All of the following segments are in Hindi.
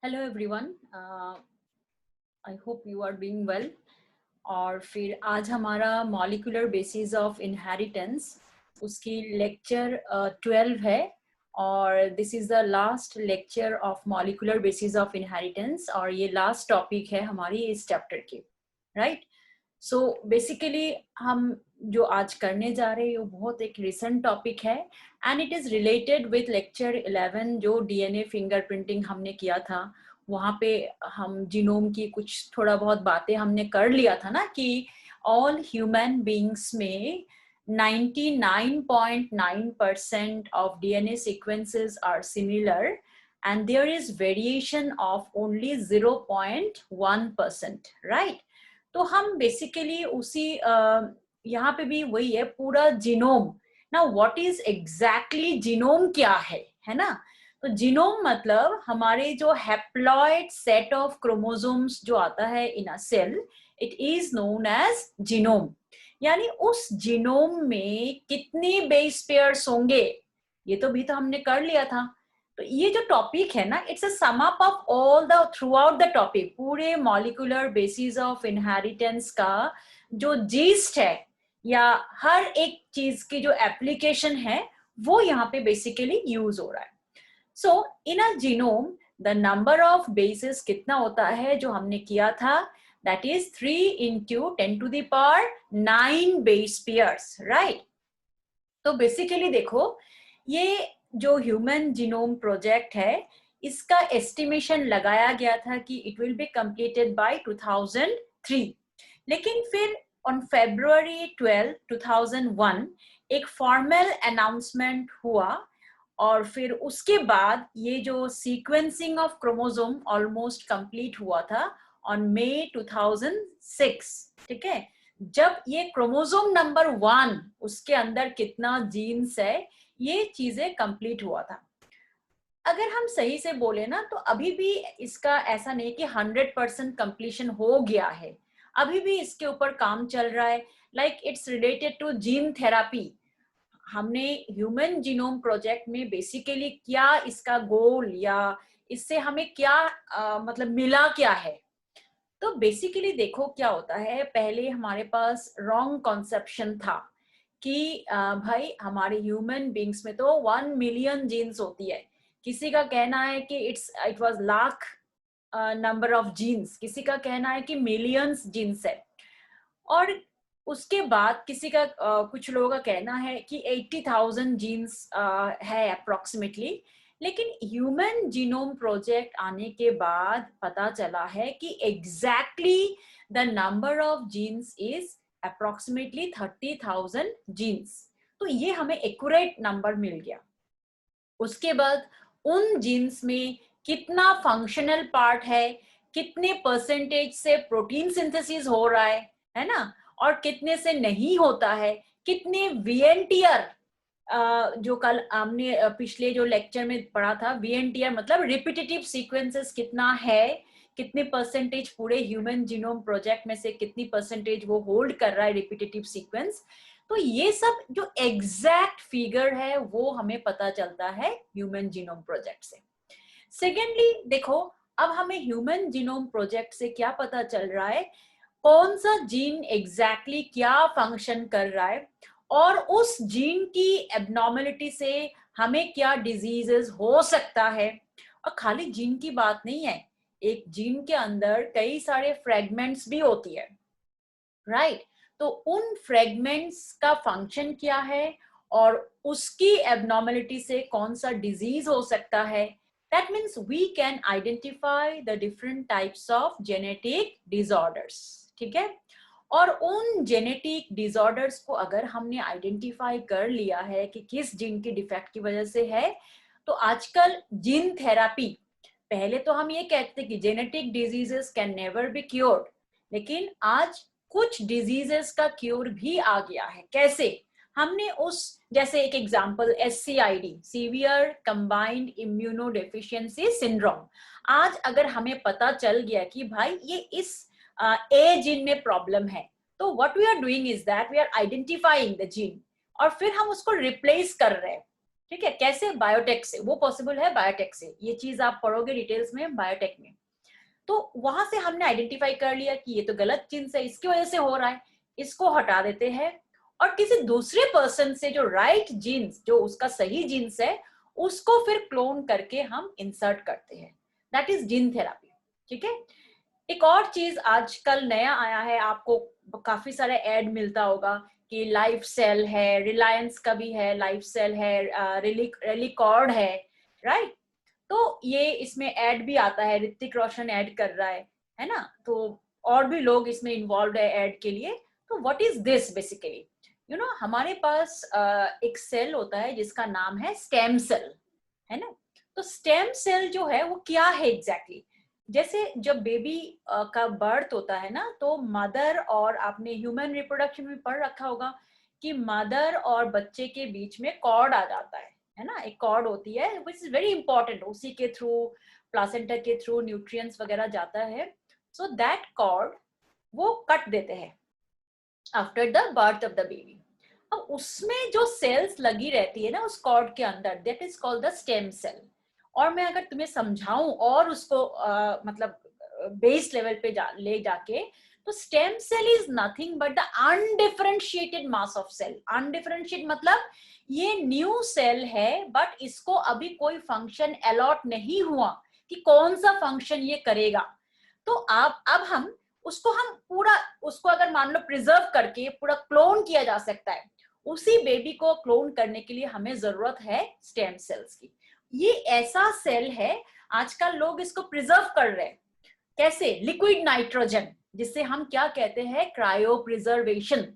Hello everyone, I hope you are doing well. और फिर आज हमारा मॉलिक्यूलर बेसिस ऑफ इनहेरिटेंस उसकी लेक्चर 12 है। और this is the last lecture of molecular basis of inheritance और ये लास्ट टॉपिक है हमारी इस चैप्टर की, राइट। सो बेसिकली हम जो आज करने जा रहे हैं वो बहुत एक रिसेंट टॉपिक है and it is related with lecture 11 जो डीएनए फिंगरप्रिंटिंग हमने किया था। वहाँ पे हम जीनोम की कुछ थोड़ा बहुत बातें हमने कर लिया था ना कि ऑल ह्यूमन बीइंग्स में 99.9% of DNA sequences are similar and there is variation of only 0.1%, right? तो हम बेसिकली उसी यहाँ पे भी वही है पूरा जीनोम। ना व्हाट इज एग्जैक्टली जीनोम क्या है ना। तो जीनोम मतलब हमारे जो हैप्लॉइड सेट ऑफ क्रोमोसोम्स जो आता है in a cell, it is known as genome. यानी उस जीनोम में कितने बेस पेयर्स होंगे ये तो भी तो हमने कर लिया था। तो ये जो टॉपिक है ना, it's a sum up of all the through out the topic, पूरे मॉलिक्यूलर बेसिस ऑफ इनहेरिटेंस का जो जीस्ट है या हर एक चीज की जो एप्लीकेशन है वो यहाँ पे बेसिकली यूज हो रहा है। So in a genome the number of bases कितना होता है जो हमने किया था, that is 3 into 10⁹ base pairs, right. तो बेसिकली देखो, ये जो ह्यूमन जीनोम प्रोजेक्ट है इसका एस्टिमेशन लगाया गया था कि it will be completed by 2003। लेकिन फिर ऑन February 12, 2001 एक फॉर्मल अनाउंसमेंट हुआ और फिर उसके बाद ये जो sequencing of chromosome almost complete हुआ था ऑन May 2006, ठीक है। जब ये क्रोमोसोम नंबर 1 उसके अंदर कितना जीन्स है ये चीजें कंप्लीट हुआ था। अगर हम सही से बोले ना तो अभी भी इसका ऐसा नहीं कि 100% कंप्लीशन हो गया है, अभी भी इसके ऊपर काम चल रहा है। Like it's related to gene therapy. हमने ह्यूमन जीनोम प्रोजेक्ट में बेसिकली क्या इसका गोल या इससे हमें क्या मतलब मिला क्या है। तो बेसिकली देखो क्या होता है, पहले हमारे पास रॉन्ग कॉन्सेप्शन था कि भाई हमारे ह्यूमन बींग्स में तो 1 मिलियन जीन्स होती है। किसी का कहना है कि it was lakh number of genes, किसी का कहना है कि मिलियंस जीन्स है। और उसके बाद किसी का कुछ लोगों का कहना है कि 80,000 जीन्स है अप्रोक्सीमेटली। लेकिन ह्यूमन जीनोम प्रोजेक्ट आने के बाद पता चला है कि exactly the number of genes is approximately 30,000 genes. तो ये हमें एक्यूरेट नंबर मिल गया। उसके बाद उन जीन्स में कितना फंक्शनल पार्ट है, कितने परसेंटेज से प्रोटीन सिंथेसिस हो रहा है ना, और कितने से नहीं होता है, कितने वीएनटीआर, जो कल हमने पिछले जो लेक्चर में पढ़ा था, वीएनटीआर मतलब रिपीटेटिव सीक्वेंसेस कितना है, कितने परसेंटेज पूरे ह्यूमन जीनोम प्रोजेक्ट में से कितनी परसेंटेज वो होल्ड कर रहा है रिपीटेटिव सीक्वेंस। तो ये सब जो एग्जैक्ट फिगर है वो हमें पता चलता है ह्यूमन जीनोम प्रोजेक्ट से। सेकेंडली देखो, अब हमें ह्यूमन जीनोम प्रोजेक्ट से क्या पता चल रहा है, कौन सा जीन एग्जैक्टली क्या फंक्शन कर रहा है और उस जीन की एबनॉर्मलिटी से हमें क्या डिजीजेस हो सकता है। और खाली जीन की बात नहीं है, एक जीन के अंदर कई सारे फ्रेगमेंट्स भी होती है, राइट। तो उन फ्रेगमेंट्स का फंक्शन क्या है और उसकी एबनॉर्मलिटी से कौन सा डिजीज हो सकता है। That means we can identify the different types of genetic disorders, ठीक है। और उन जेनेटिक डिसऑर्डर्स को अगर हमने आइडेंटिफाई कर लिया है कि किस जीन की डिफेक्ट की वजह से है, तो आजकल जीन थेरापी, पहले तो हम ये कहते थे कि genetic diseases can never be cured, लेकिन आज कुछ डिजीजेस का क्योर भी आ गया है। कैसे? हमने उस जैसे एक example SCID, severe combined immunodeficiency syndrome. आज अगर हमें पता चल गया कि भाई ये इस ए जीन में प्रॉब्लम है, तो what we are doing is that we are identifying the gene और फिर हम उसको रिप्लेस कर रहे हैं। ठीक है, कैसे? बायोटेक से, वो पॉसिबल है बायोटेक से, ये चीज आप पढ़ोगे डिटेल्स में बायोटेक में। तो वहां से हमने आइडेंटिफाई कर लिया कि ये तो गलत जीन्स है, इसकी वजह से हो रहा है, इसको हटा देते हैं और किसी दूसरे पर्सन से जो राइट जीन्स, जो उसका सही जीन्स है, उसको फिर क्लोन करके हम इंसर्ट करते हैं। That is gene therapy. ठीक है। एक और चीज आजकल नया आया है, आपको काफी सारे एड मिलता होगा कि लाइफ सेल है, रिलायंस का भी है, लाइफ सेल है, रेलिकॉर्ड है, राइट? तो ये इसमें ऐड भी आता है, ऋतिक रोशन ऐड कर रहा है ना? तो और भी लोग इसमें इन्वॉल्व है ऐड के लिए। तो व्हाट इज दिस बेसिकली? हमारे पास एक सेल होता है जिसका नाम है स्टेम सेल, है ना? तो स्टेम सेल जो है वो क्या है एग्जैक्टली? जैसे जब बेबी का बर्थ होता है ना, तो मदर, और आपने ह्यूमन रिप्रोडक्शन में पढ़ रखा होगा कि मदर और बच्चे के बीच में कॉर्ड आ जाता है ना? एक कॉर्ड होती है विच इज वेरी इंपॉर्टेंट, उसी के थ्रू, प्लासेंटा के थ्रू न्यूट्रिएंट्स वगैरह जाता है। सो दैट कॉर्ड वो कट देते हैं after the birth of the baby. अब उसमें जो सेल्स लगी रहती है ना उस कॉर्ड के अंदर, that is called the stem cell. और मैं अगर तुम्हें समझाऊं और उसको मतलब बेस लेवल पे ले जाके, तो stem cell is nothing but the undifferentiated mass of cell. Undifferentiate मतलब ये न्यू सेल है, बट इसको अभी कोई फंक्शन अलॉट नहीं हुआ कि कौन सा फंक्शन ये करेगा। तो आप अब हम पूरा, उसको अगर मान लो प्रिजर्व करके पूरा क्लोन किया जा सकता है, उसी बेबी को क्लोन करने के लिए हमें जरूरत है स्टेम सेल्स की। ये ऐसा सेल है, आजकल लोग इसको प्रिजर्व कर रहे हैं। कैसे? लिक्विड नाइट्रोजन, जिससे हम क्या कहते हैं, क्रायो प्रिजर्वेशन।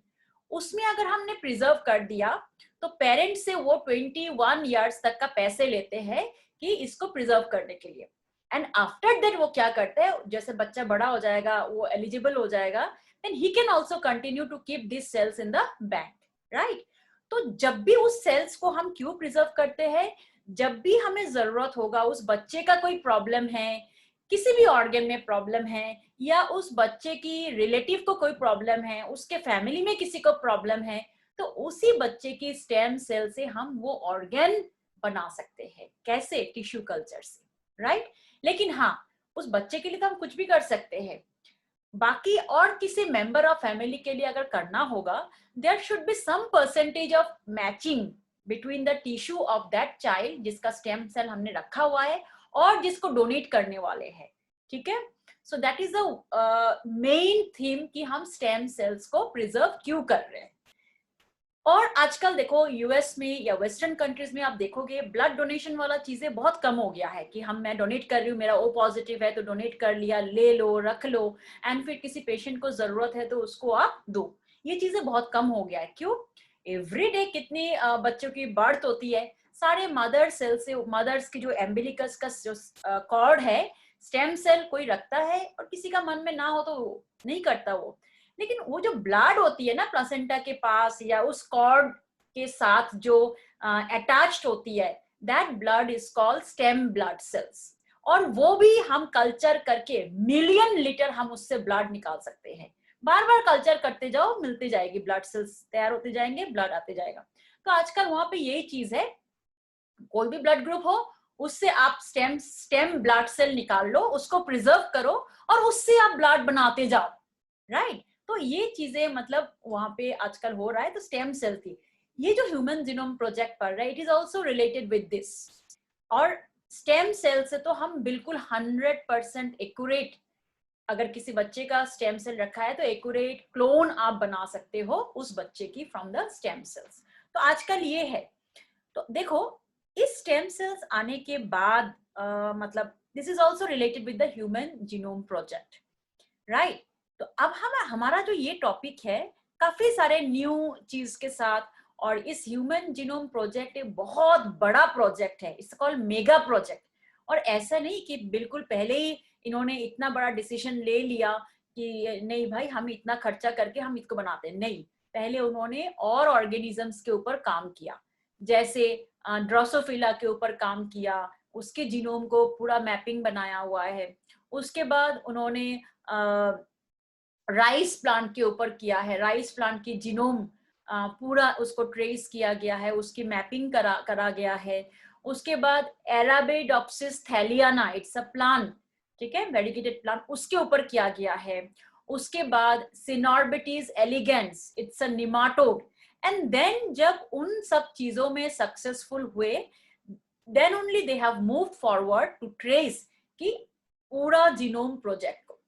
उसमें अगर हमने प्रिजर्व कर दिया तो पेरेंट्स से वो 21 ईयर्स तक का पैसे लेते हैं कि इसको प्रिजर्व करने के लिए। एंड आफ्टर दैट वो क्या करते हैं, जैसे बच्चा बड़ा हो जाएगा, वो एलिजिबल हो जाएगा, then he can also continue to keep this cells in the bank, right? तो जब भी उस सेल्स को हम क्यों प्रिजर्व करते हैं? जब भी हमें जरूरत होगा, उस बच्चे का कोई प्रॉब्लम है, किसी भी ऑर्गन में प्रॉब्लम है, या उस बच्चे की रिलेटिव को कोई प्रॉब्लम है, उसके फैमिली में किसी को प्रॉब्लम है, तो उसी बच्चे की स्टेम सेल से हम वो ऑर्गन बना सकते हैं। कैसे? टिश्यू कल्चर से, राइट? लेकिन हाँ, उस बच्चे के लिए तो हम कुछ भी कर सकते हैं। बाकी और किसी मेंबर ऑफ फैमिली के लिए अगर करना होगा, there should be some percentage of matching between the tissue of that child जिसका स्टेम सेल हमने रखा हुआ है और जिसको डोनेट करने वाले हैं। ठीक है? So that is the main theme कि हम स्टेम सेल्स को प्रिजर्व क्यों कर रहे हैं। और आजकल देखो यूएस में या वेस्टर्न कंट्रीज में आप देखोगे ब्लड डोनेशन वाला चीजें बहुत कम हो गया है कि मैं डोनेट कर रही हूँ, मेरा ओ पॉजिटिव है तो डोनेट कर लिया, ले लो, रख लो, एंड फिर किसी पेशेंट को जरूरत है तो उसको आप दो। ये चीजें बहुत कम हो गया है। क्यों? एवरी डे कितनी बच्चों की बर्थ होती है, सारे मदर सेल से, मदर्स की जो एम्बिलिकस का जो कॉर्ड है, स्टेम सेल कोई रखता है, और किसी का मन में ना हो तो नहीं करता वो। लेकिन वो जो ब्लड होती है ना प्लासेंटा के पास या उस कॉर्ड के साथ जो अटैच्ड होती है, that blood is called stem blood cells. और वो भी हम कल्चर करके मिलियन लीटर हम उससे ब्लड निकाल सकते हैं। बार बार कल्चर करते जाओ, मिलती जाएगी, ब्लड सेल्स तैयार होते जाएंगे, ब्लड आते जाएगा। तो आजकल वहां पे यही चीज है, कोई भी ब्लड ग्रुप हो, उससे आप स्टेम ब्लड सेल निकाल लो, उसको प्रिजर्व करो, और उससे आप ब्लड बनाते जाओ, राइट? तो ये चीजें मतलब वहां पे आजकल हो रहा है। तो स्टेम सेल थी, ये जो ह्यूमन जीनोम प्रोजेक्ट पढ़ रहा है, it is also related with this. और स्टेम सेल से तो हम बिल्कुल 100% एक्यूरेट, अगर किसी बच्चे का स्टेम सेल रखा है तो एक्यूरेट क्लोन आप बना सकते हो उस बच्चे की फ्रॉम द स्टेम सेल्स। तो आजकल ये है। तो देखो, इस स्टेम सेल्स आने के बाद मतलब this is also related with the human genome project, right? तो अब हमारा जो ये टॉपिक है, काफी सारे न्यू चीज के साथ, और इस ह्यूमन जीनोम प्रोजेक्ट एक बहुत बड़ा प्रोजेक्ट है, इट्स कॉल्ड मेगा प्रोजेक्ट। और ऐसा नहीं कि बिल्कुल पहले ही इन्होंने इतना बड़ा डिसीजन ले लिया कि नहीं भाई हम इतना खर्चा करके हम इसको बनाते हैं, नहीं। पहले उन्होंने और ऑर्गेनिजम्स के ऊपर काम किया, जैसे ड्रोसोफिला के ऊपर काम किया, उसके जीनोम को पूरा मैपिंग बनाया हुआ है। उसके बाद उन्होंने राइस प्लांट के ऊपर किया है, राइस प्लांट की जीनोम पूरा उसको ट्रेस किया गया है, उसकी मैपिंग करा गया है। उसके बाद एराबेडोप्सिस थैलियाना, इट्स अ प्लांट, ठीक है, वेरिगेटेड प्लांट, उसके ऊपर किया गया है। उसके बाद Caenorhabditis elegans, it's a nematode. And then जब उन सब चीजों में सक्सेसफुल हुए, then only they have moved forward to trace कि पूरा जीनोम प्रोजेक्ट को।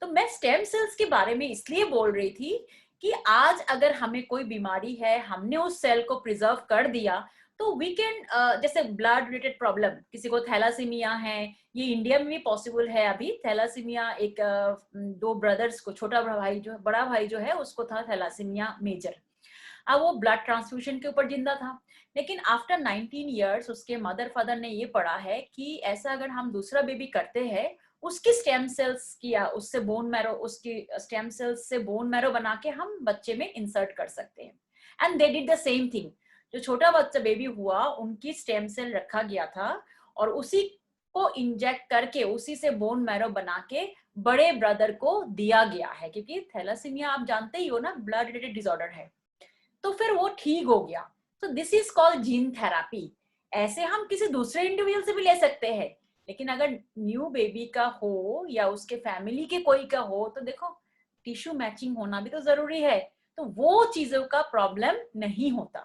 तो मैं स्टेम सेल्स के बारे में इसलिए बोल रही थी कि आज अगर हमें कोई बीमारी है, हमने उस सेल को प्रिजर्व कर दिया, तो वी कैन, जैसे ब्लड रिलेटेड प्रॉब्लम, किसी को थैलासीमिया है, ये इंडिया में भी पॉसिबल है अभी। थैलासीमिया एक दो ब्रदर्स को, छोटा भाई जो, बड़ा भाई जो है उसको था थैलासीमिया मेजर। अब वो ब्लड ट्रांसफ्यूजन के ऊपर जिंदा था, लेकिन आफ्टर 19 इयर्स उसके मदर फादर ने ये पढ़ा है कि ऐसा अगर हम दूसरा बेबी करते हैं, उसकी स्टेम सेल्स किया, उससे बोन मैरो, उसकी स्टेम सेल्स से बोन मैरो बना के हम बच्चे में इंसर्ट कर सकते हैं। And they did the same thing. जो छोटा बच्चा बेबी हुआ, उनकी स्टेम सेल रखा गया था और उसी को इंजेक्ट करके उसी से बोन मैरो बना के बड़े ब्रदर को दिया गया है, क्योंकि थैलासीमिया आप जानते ही हो ना, ब्लड रिलेटेड डिसऑर्डर है। तो फिर वो ठीक हो गया। तो this is called gene therapy. ऐसे हम किसी दूसरे इंडिविजुअल से भी ले सकते हैं, लेकिन अगर न्यू बेबी का हो या उसके फैमिली के कोई का हो, तो देखो टिश्यू मैचिंग होना भी तो जरूरी है। तो वो चीजों का प्रॉब्लम नहीं होता,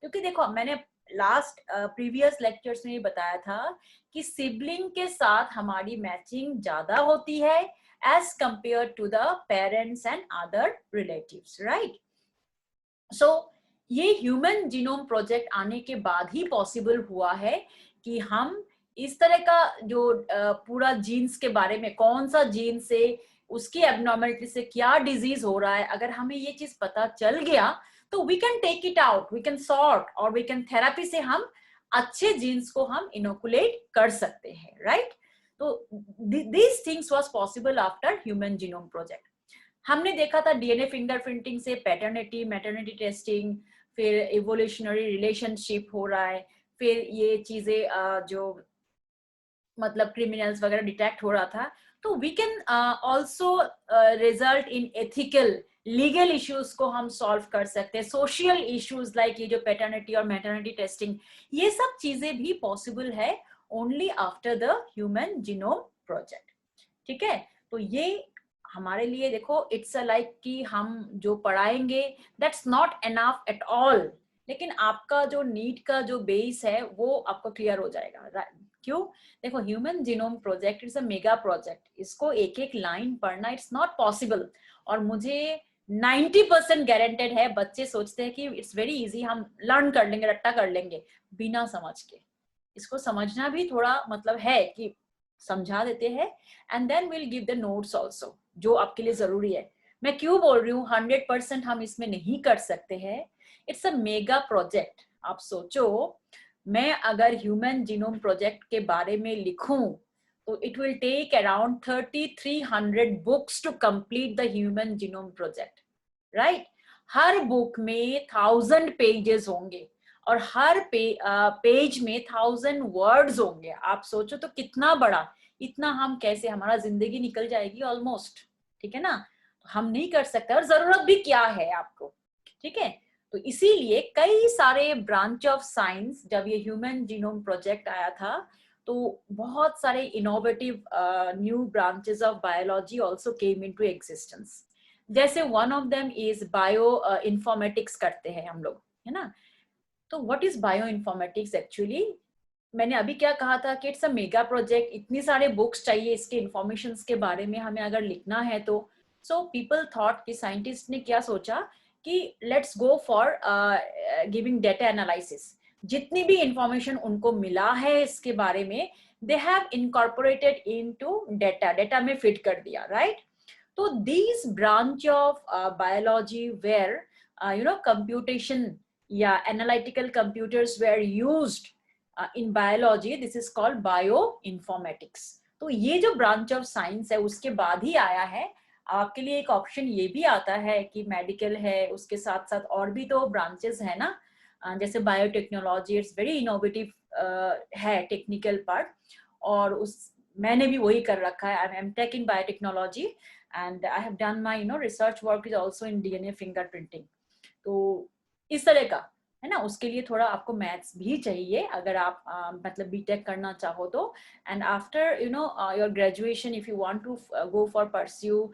क्योंकि देखो मैंने लास्ट प्रीवियस लेक्चर्स में बताया था कि सिबलिंग के साथ हमारी मैचिंग ज्यादा होती है as compare to the parents and other relatives, right. So ये ह्यूमन जीनोम प्रोजेक्ट आने के बाद ही पॉसिबल हुआ है कि हम इस तरह का जो पूरा जीन्स के बारे में, कौन सा जीन से उसकी एबनॉर्मलिटी से क्या डिजीज हो रहा है, अगर हमें ये चीज पता चल गया तो we can take it out, we can sort, और वी कैन थेरापी से हम अच्छे जीन्स को हम इनोकुलेट कर सकते हैं, राइट। तो this things was possible after human genome project. हमने देखा था डीएनए फिंगरप्रिंटिंग से पैटर्निटी मैटरनिटी टेस्टिंग, फिर इवोल्यूशनरी रिलेशनशिप हो रहा है, फिर ये चीजें जो मतलब क्रिमिनल्स वगैरह डिटेक्ट हो रहा था। तो we can also result in ethical legal issues को हम सॉल्व कर सकते हैं, सोशल इश्यूज लाइक ये जो पैटर्निटी और मैटरनिटी टेस्टिंग, ये सब चीजें भी पॉसिबल है only after the human genome project, ठीक है। तो ये हमारे लिए देखो इट्स अ लाइक कि हम जो पढ़ाएंगे that's not enough at all, लेकिन आपका जो नीट का जो बेस है वो आपको क्लियर हो जाएगा। क्यों? देखो human genome project it's a mega project, इसको एक एक लाइन पढ़ना इट्स नॉट पॉसिबल। और मुझे 90% गारंटेड है, बच्चे सोचते हैं कि इट्स वेरी इजी, हम लर्न कर लेंगे, रट्टा कर लेंगे, बिना समझ के। इसको समझना भी थोड़ा मतलब है कि समझा देते हैं, and then will give the notes also जो आपके लिए जरूरी है। मैं क्यों बोल रही हूँ 100% हम इसमें नहीं कर सकते हैं, इट्स अ मेगा प्रोजेक्ट। आप सोचो, मैं अगर ह्यूमन जीनोम प्रोजेक्ट के बारे में लिखूं तो it will take around 3300 books to complete the human genome project, right. हर बुक में 1000 पेजेस होंगे और हर पेज में 1000 वर्ड्स होंगे। आप सोचो तो कितना बड़ा, इतना हम कैसे, हमारा जिंदगी निकल जाएगी ऑलमोस्ट, ठीक है ना। हम नहीं कर सकते, और जरूरत भी क्या है आपको, ठीक है। तो इसीलिए कई सारे ब्रांच ऑफ साइंस, जब ये ह्यूमन जीनोम प्रोजेक्ट आया था तो बहुत सारे innovative new branches of biology also came into existence. जैसे one of them is bioinformatics करते हैं हम लोग, है ना। तो what is bioinformatics actually? मैंने अभी क्या कहा था कि इट्स अ मेगा प्रोजेक्ट, इतनी सारे बुक्स चाहिए इसके इंफॉर्मेशन के बारे में हमें अगर लिखना है तो। सो पीपल थॉट कि साइंटिस्ट ने क्या सोचा कि let's go for giving data analysis. जितनी भी इंफॉर्मेशन उनको मिला है इसके बारे में, they have incorporated into data, data में फिट कर दिया, राइट। तो this branch of biology where computation, yeah, analytical computers were used in biology, this is called bioinformatics। तो ये जो ब्रांच ऑफ साइंस है उसके बाद ही आया है। आपके लिए एक ऑप्शन ये भी आता है कि मेडिकल है, उसके साथ साथ और भी तो ब्रांचेस है ना, जैसे बायोटेक्नोलॉजी, इट्स वेरी इनोवेटिव है टेक्निकल पार्ट, और उस मैंने भी वही कर रखा है। I M tech in biotechnology and I have done my research work is also in DNA fingerprinting. तो इस तरह का, है ना। उसके लिए थोड़ा आपको मैथ्स भी चाहिए अगर आप मतलब बीटेक करना चाहो तो। And after you know your graduation, if you want to go for pursue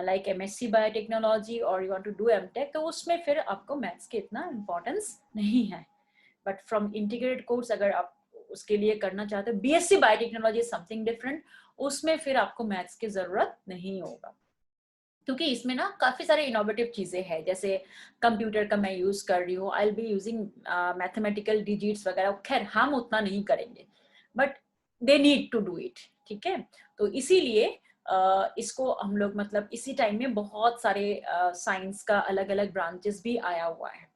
like MSc biotechnology और you want to do MTech, तो उसमें फिर आपको मैथ्स की इतना इम्पोर्टेंस नहीं है। बट फ्रॉम इंटीग्रेटेड कोर्स अगर आप उसके लिए करना चाहते हो, बीएससी बायोटेक्नोलॉजी समथिंग डिफरेंट, उसमें फिर आपको मैथ्स की जरूरत नहीं होगा, क्योंकि इसमें ना काफी सारे इनोवेटिव चीजें हैं। जैसे कंप्यूटर का मैं यूज कर रही हूँ, I will be using mathematical digits वगैरह, खैर हम उतना नहीं करेंगे, but they need to do it, ठीक है। तो इसीलिए इसको हम लोग मतलब इसी टाइम में बहुत सारे साइंस का अलग अलग ब्रांचेस भी आया हुआ है।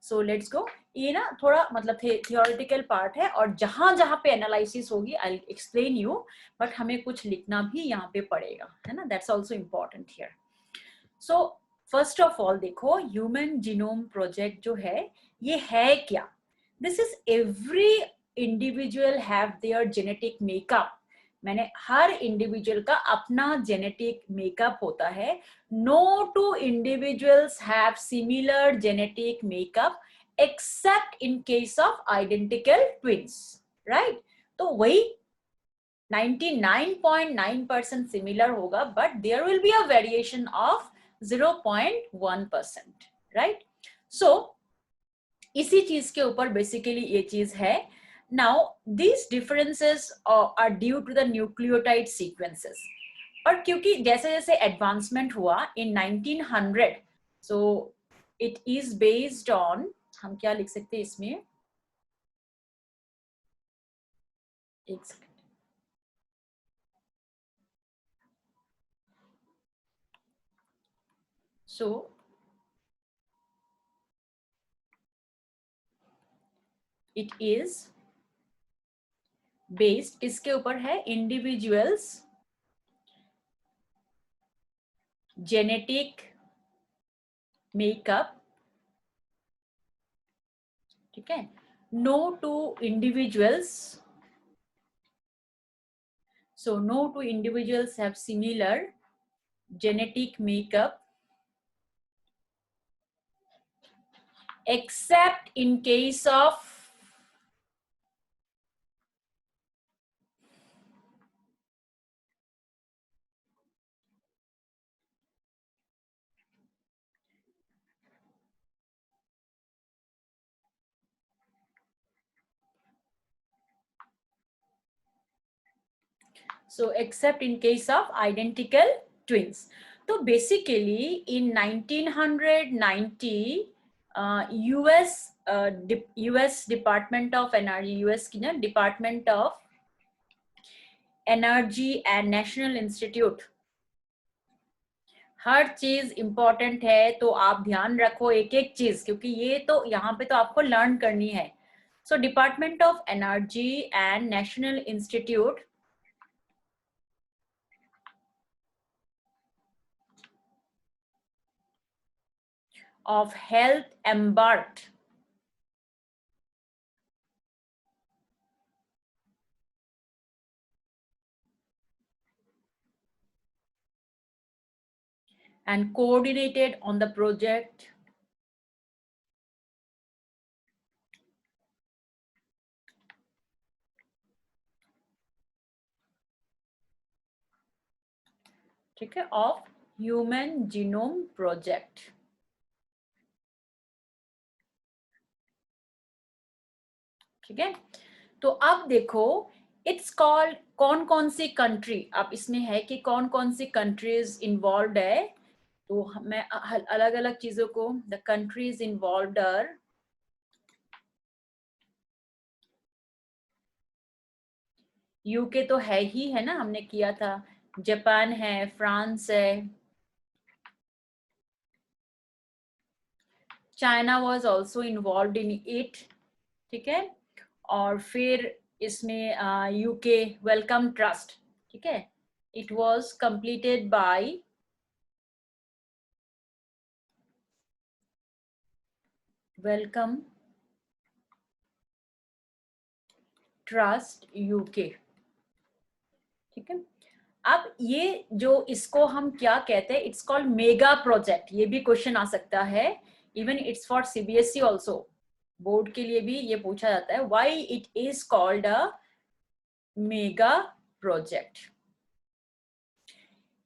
So let's go. ये ना थोड़ा मतलब थियोरेटिकल पार्ट है, और जहां जहां पे एनालिसिस होगी आई एक्सप्लेन यू, बट हमें कुछ लिखना भी यहाँ पे पड़ेगा, है ना। That's also important here. So first of all देखो, ह्यूमन जीनोम प्रोजेक्ट जो है ये है क्या? This is every individual have their genetic makeup. मैंने हर इंडिविजुअल का अपना जेनेटिक मेकअप होता है। No two individuals have similar genetic makeup except in case of identical twins, right. तो वही 99.9% सिमिलर होगा, but there will be a variation of 0.1%, right. So इसी चीज के ऊपर बेसिकली ये चीज है। Now these differences are due to the nucleotide sequences. और क्योंकि जैसे जैसे एडवांसमेंट हुआ in 1900, so it is based on, हम क्या लिख सकते हैं इसमें, एक second. So it is based किसके ऊपर है? इंडिविजुअल्स जेनेटिक मेकअप, ठीक है। No two individuals, so no two individuals have similar genetic makeup except in case of except in case of identical twins. तो basically in 1990 US Department of Energy, US की ना Department of Energy and National Institute, हर चीज इंपॉर्टेंट है, तो आप ध्यान रखो एक एक चीज, क्योंकि ये तो यहाँ पे तो आपको लर्न करनी है। So department of energy and national institute of health embarked and coordinated on the project ठीक है ऑफ ह्यूमन जीनोम प्रोजेक्ट। ठीक है, तो अब देखो इट्स कॉल्ड, कौन कौन सी कंट्री, अब इसमें है कि कौन कौन सी कंट्रीज इन्वॉल्व है। तो मैं अलग अलग चीजों को, the countries involve are UK तो है ही, है ना, हमने किया था, जापान है, फ्रांस है, China was also involve in it, ठीक है। और फिर इसमें यूके वेलकम ट्रस्ट, ठीक है, it was completed by Wellcome Trust UK, ठीक है। अब ये जो इसको हम क्या कहते हैं, इट्स कॉल्ड मेगा प्रोजेक्ट, ये भी क्वेश्चन आ सकता है even it's for CBSE also, board के लिए भी ये पूछा जाता है, why it is called a mega project.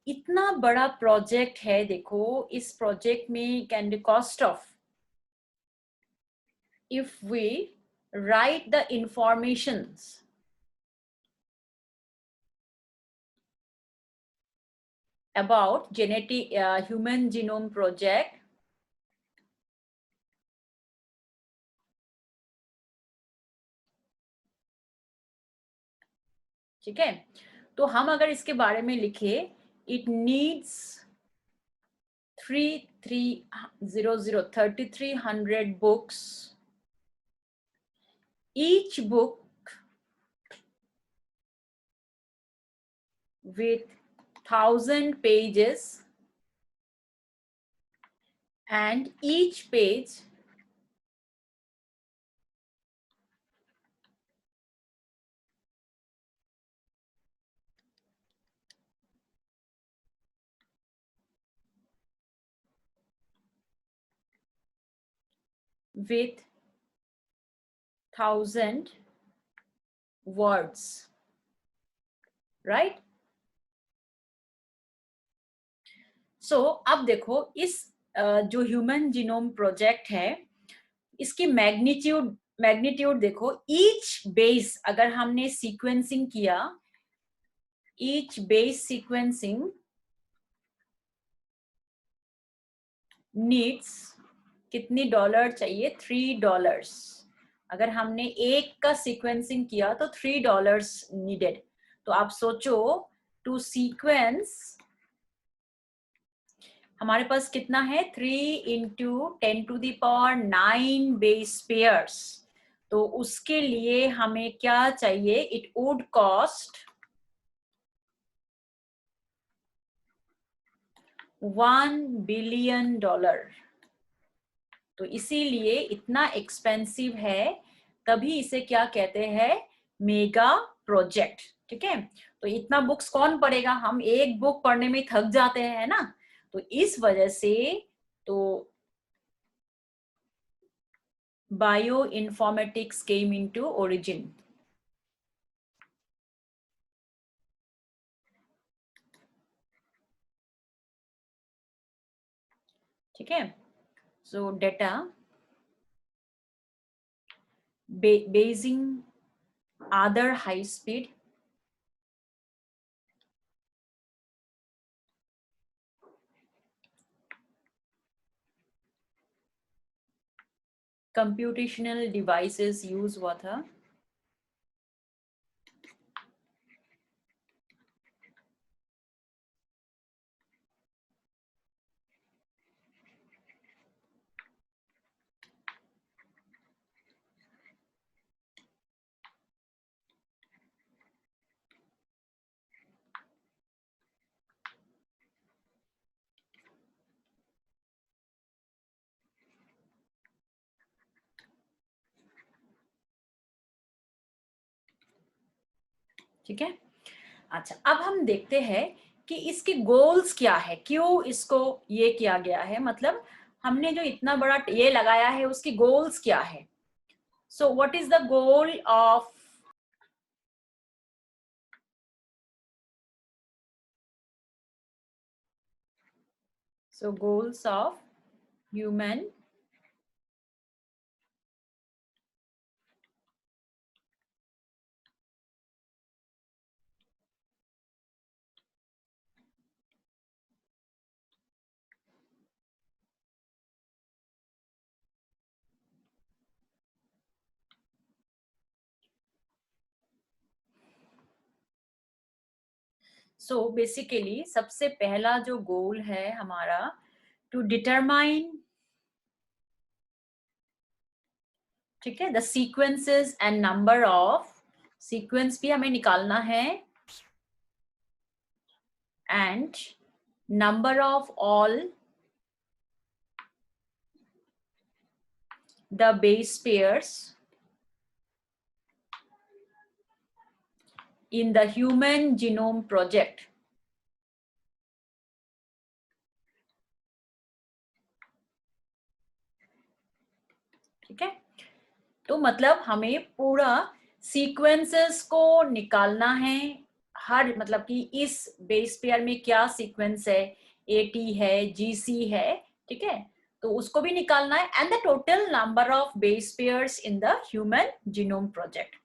इतना बड़ा प्रोजेक्ट है, देखो इस प्रोजेक्ट में can the cost of, if we write the informations about genetic human genome project, ठीक है, तो हम अगर इसके बारे में लिखे, it needs 3300 books, each book with 1000 pages and each page with 1000 words, right? So अब देखो इस जो ह्यूमन जीनोम प्रोजेक्ट है, इसकी मैग्नीट्यूड देखो, ईच बेस अगर हमने सीक्वेंसिंग किया, ईच बेस सीक्वेंसिंग नीड्स कितनी डॉलर चाहिए, $3। अगर हमने एक का सीक्वेंसिंग किया तो $3 नीडेड। तो आप सोचो, टू सीक्वेंस हमारे पास कितना है, 3 × 10⁹ बेस पेयर्स। तो उसके लिए हमें क्या चाहिए, इट वुड कॉस्ट $1 बिलियन। तो इसीलिए इतना एक्सपेंसिव है, तभी इसे क्या कहते हैं, मेगा प्रोजेक्ट, ठीक है। तो इतना बुक्स कौन पढ़ेगा, हम एक बुक पढ़ने में थक जाते हैं, है ना। तो इस वजह से तो bio informatics came into origin, ठीक है। सो data basin other high speed computational devices use हुआ था, ठीक है। अच्छा, अब हम देखते हैं कि इसके गोल्स क्या है, क्यों इसको ये किया गया है, मतलब हमने जो इतना बड़ा ये लगाया है उसकी गोल्स क्या है। So what is the goal of, so goals of human so basically सबसे पहला जो गोल है हमारा, टू डिटरमाइन, ठीक है, the sequences and number of, sequence भी हमें निकालना है, and number of all the base pairs in the Human Genome Project. ठीक है, तो मतलब हमें पूरा सीक्वेंसेस को निकालना है, हर मतलब कि इस बेस पेयर में क्या सीक्वेंस है, एटी है, जीसी है, ठीक है, तो उसको भी निकालना है, and the total number of base pairs in the human genome project.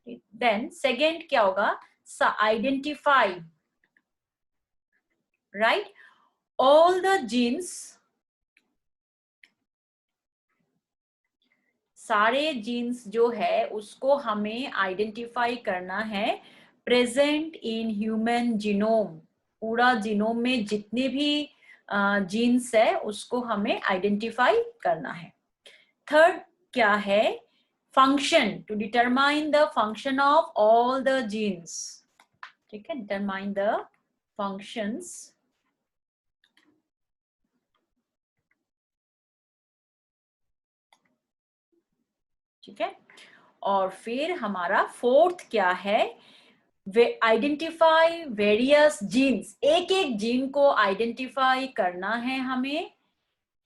Then second क्या होगा, identify, right, all the genes, सारे जीन्स जो है उसको हमें आइडेंटिफाई करना है प्रेजेंट इन ह्यूमन जीनोम, पूरा जीनोम में जितने भी जीन्स है उसको हमें आइडेंटिफाई करना है। थर्ड क्या है, function, to determine the function of all the genes, ठीक है, डिटरमाइन द फंक्शंस, ठीक है, और फिर हमारा फोर्थ क्या है, आइडेंटिफाई वेरियस जीन्स, एक एक जीन को आइडेंटिफाई करना है हमें,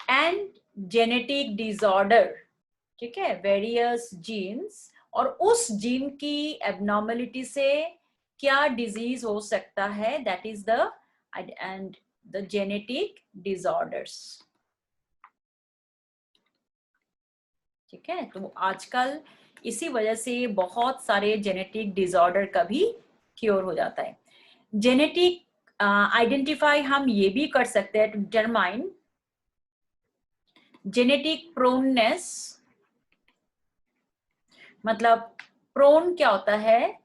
एंड जेनेटिक डिसऑर्डर, ठीक है, वेरियस जीन्स, और उस जीन की एबनॉर्मलिटी से क्या डिजीज हो सकता है, that is the end the genetic disorders, ठीक है। तो आजकल इसी वजह से बहुत सारे जेनेटिक डिसऑर्डर का भी क्योर हो जाता है। जेनेटिक आइडेंटिफाई हम ये भी कर सकते हैं टू डिटरमाइन जेनेटिक प्रोननेस, मतलब प्रोन क्या होता है,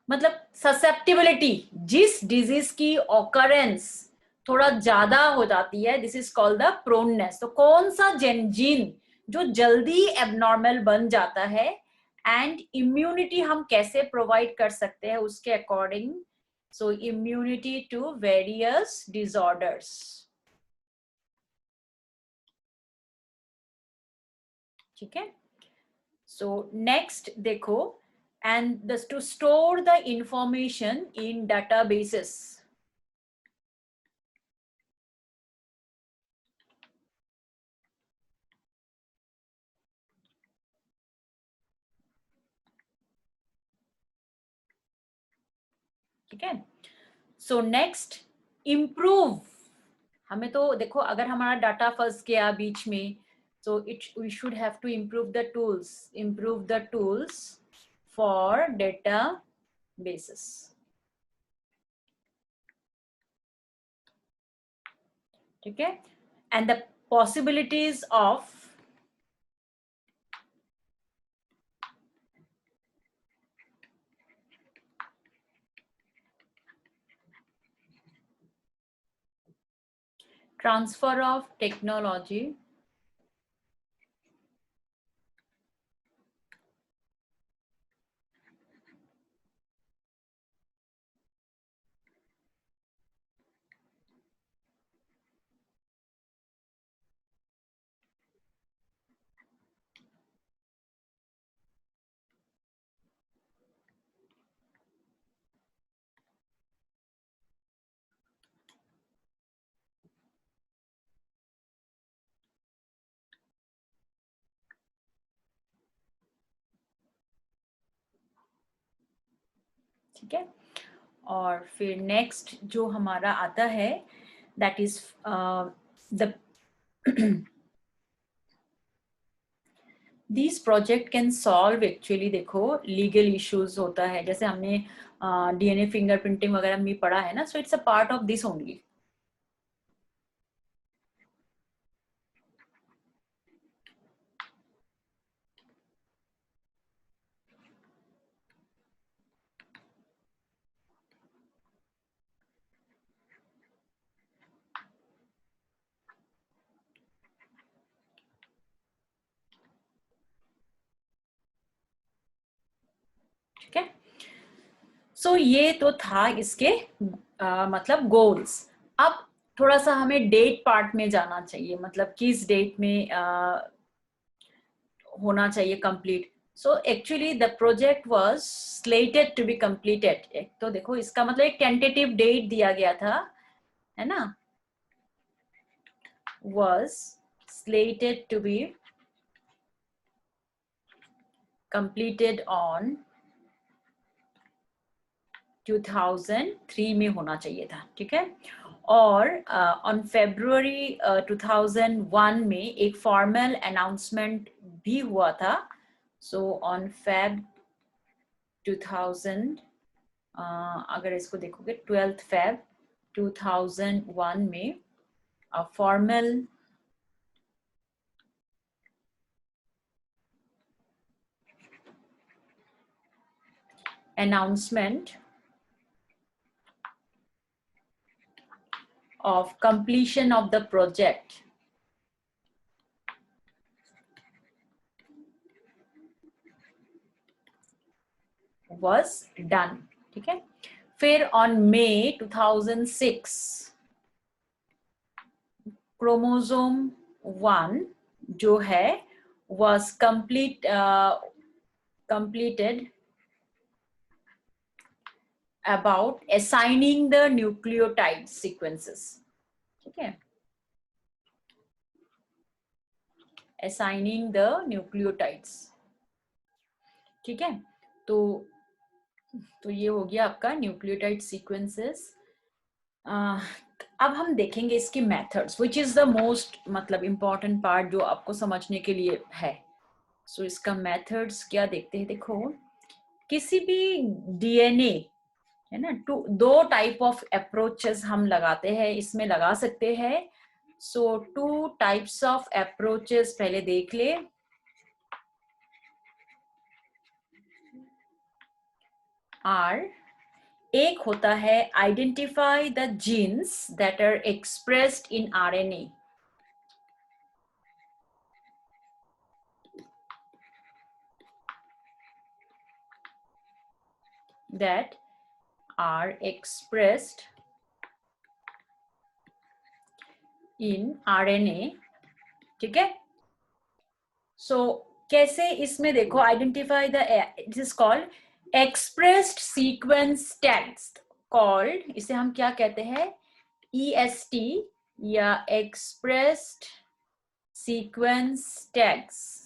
मतलब ससेप्टिबिलिटी, जिस डिजीज की ऑकरेंस थोड़ा ज्यादा हो जाती है, this is called the proneness. तो कौन सा जीन जो जल्दी एबनॉर्मल बन जाता है, एंड इम्यूनिटी हम कैसे प्रोवाइड कर सकते हैं उसके according, so immunity to various disorders, ठीक है। सो नेक्स्ट देखो, and to store the information in databases, ठीक है। सो नेक्स्ट, इम्प्रूव, हमें तो देखो अगर हमारा डाटा फंस गया बीच में, so we should have to improve the tools for databases, ठीक है, and the possibilities of transfer of technology, ठीक है। और फिर नेक्स्ट जो हमारा आता है, that is the this project can solve, actually देखो लीगल इश्यूज होता है, जैसे हमने डीएनए फिंगरप्रिंटिंग वगैरह में पढ़ा है ना, so it's a part of this only, ठीक है। सो ये तो था इसके मतलब गोल्स। अब थोड़ा सा हमें डेट पार्ट में जाना चाहिए, मतलब किस डेट में होना चाहिए complete. So actually the project was slated to be completed, एक तो देखो इसका मतलब एक टेंटेटिव डेट दिया गया था, है ना, was slated to be completed on 2003 में होना चाहिए था, ठीक है। और ऑन February 2001 में एक फॉर्मल अनाउंसमेंट भी हुआ था। सो ऑन Feb 2000 अगर इसको देखोगे 12 Feb 2001 में formal announcement of completion of the project was done, ठीक है। फिर on May 2006 क्रोमोसोम 1 जो है was completed about assigning the nucleotide sequences, ठीक है, assigning the nucleotides, ठीक है। तो ये हो गया आपका न्यूक्लियोटाइड सीक्वेंसेस। अब हम देखेंगे इसके methods, which is the most मतलब इम्पॉर्टेंट पार्ट जो आपको समझने के लिए है। सो इसका मेथड्स क्या देखते हैं, देखो किसी भी डीएनए है ना, दो टाइप ऑफ अप्रोचेस हम लगाते हैं, इसमें लगा सकते हैं। सो 2 टाइप्स ऑफ अप्रोचेस पहले देख ले। एक होता है identify the genes that are expressed in RNA, that are expressed in RNA, ठीक है। सो कैसे इसमें देखो identify the, it is called expressed sequence tags, called इसे हम क्या कहते हैं, EST या एक्सप्रेस्ड सीक्वेंस टैग्स,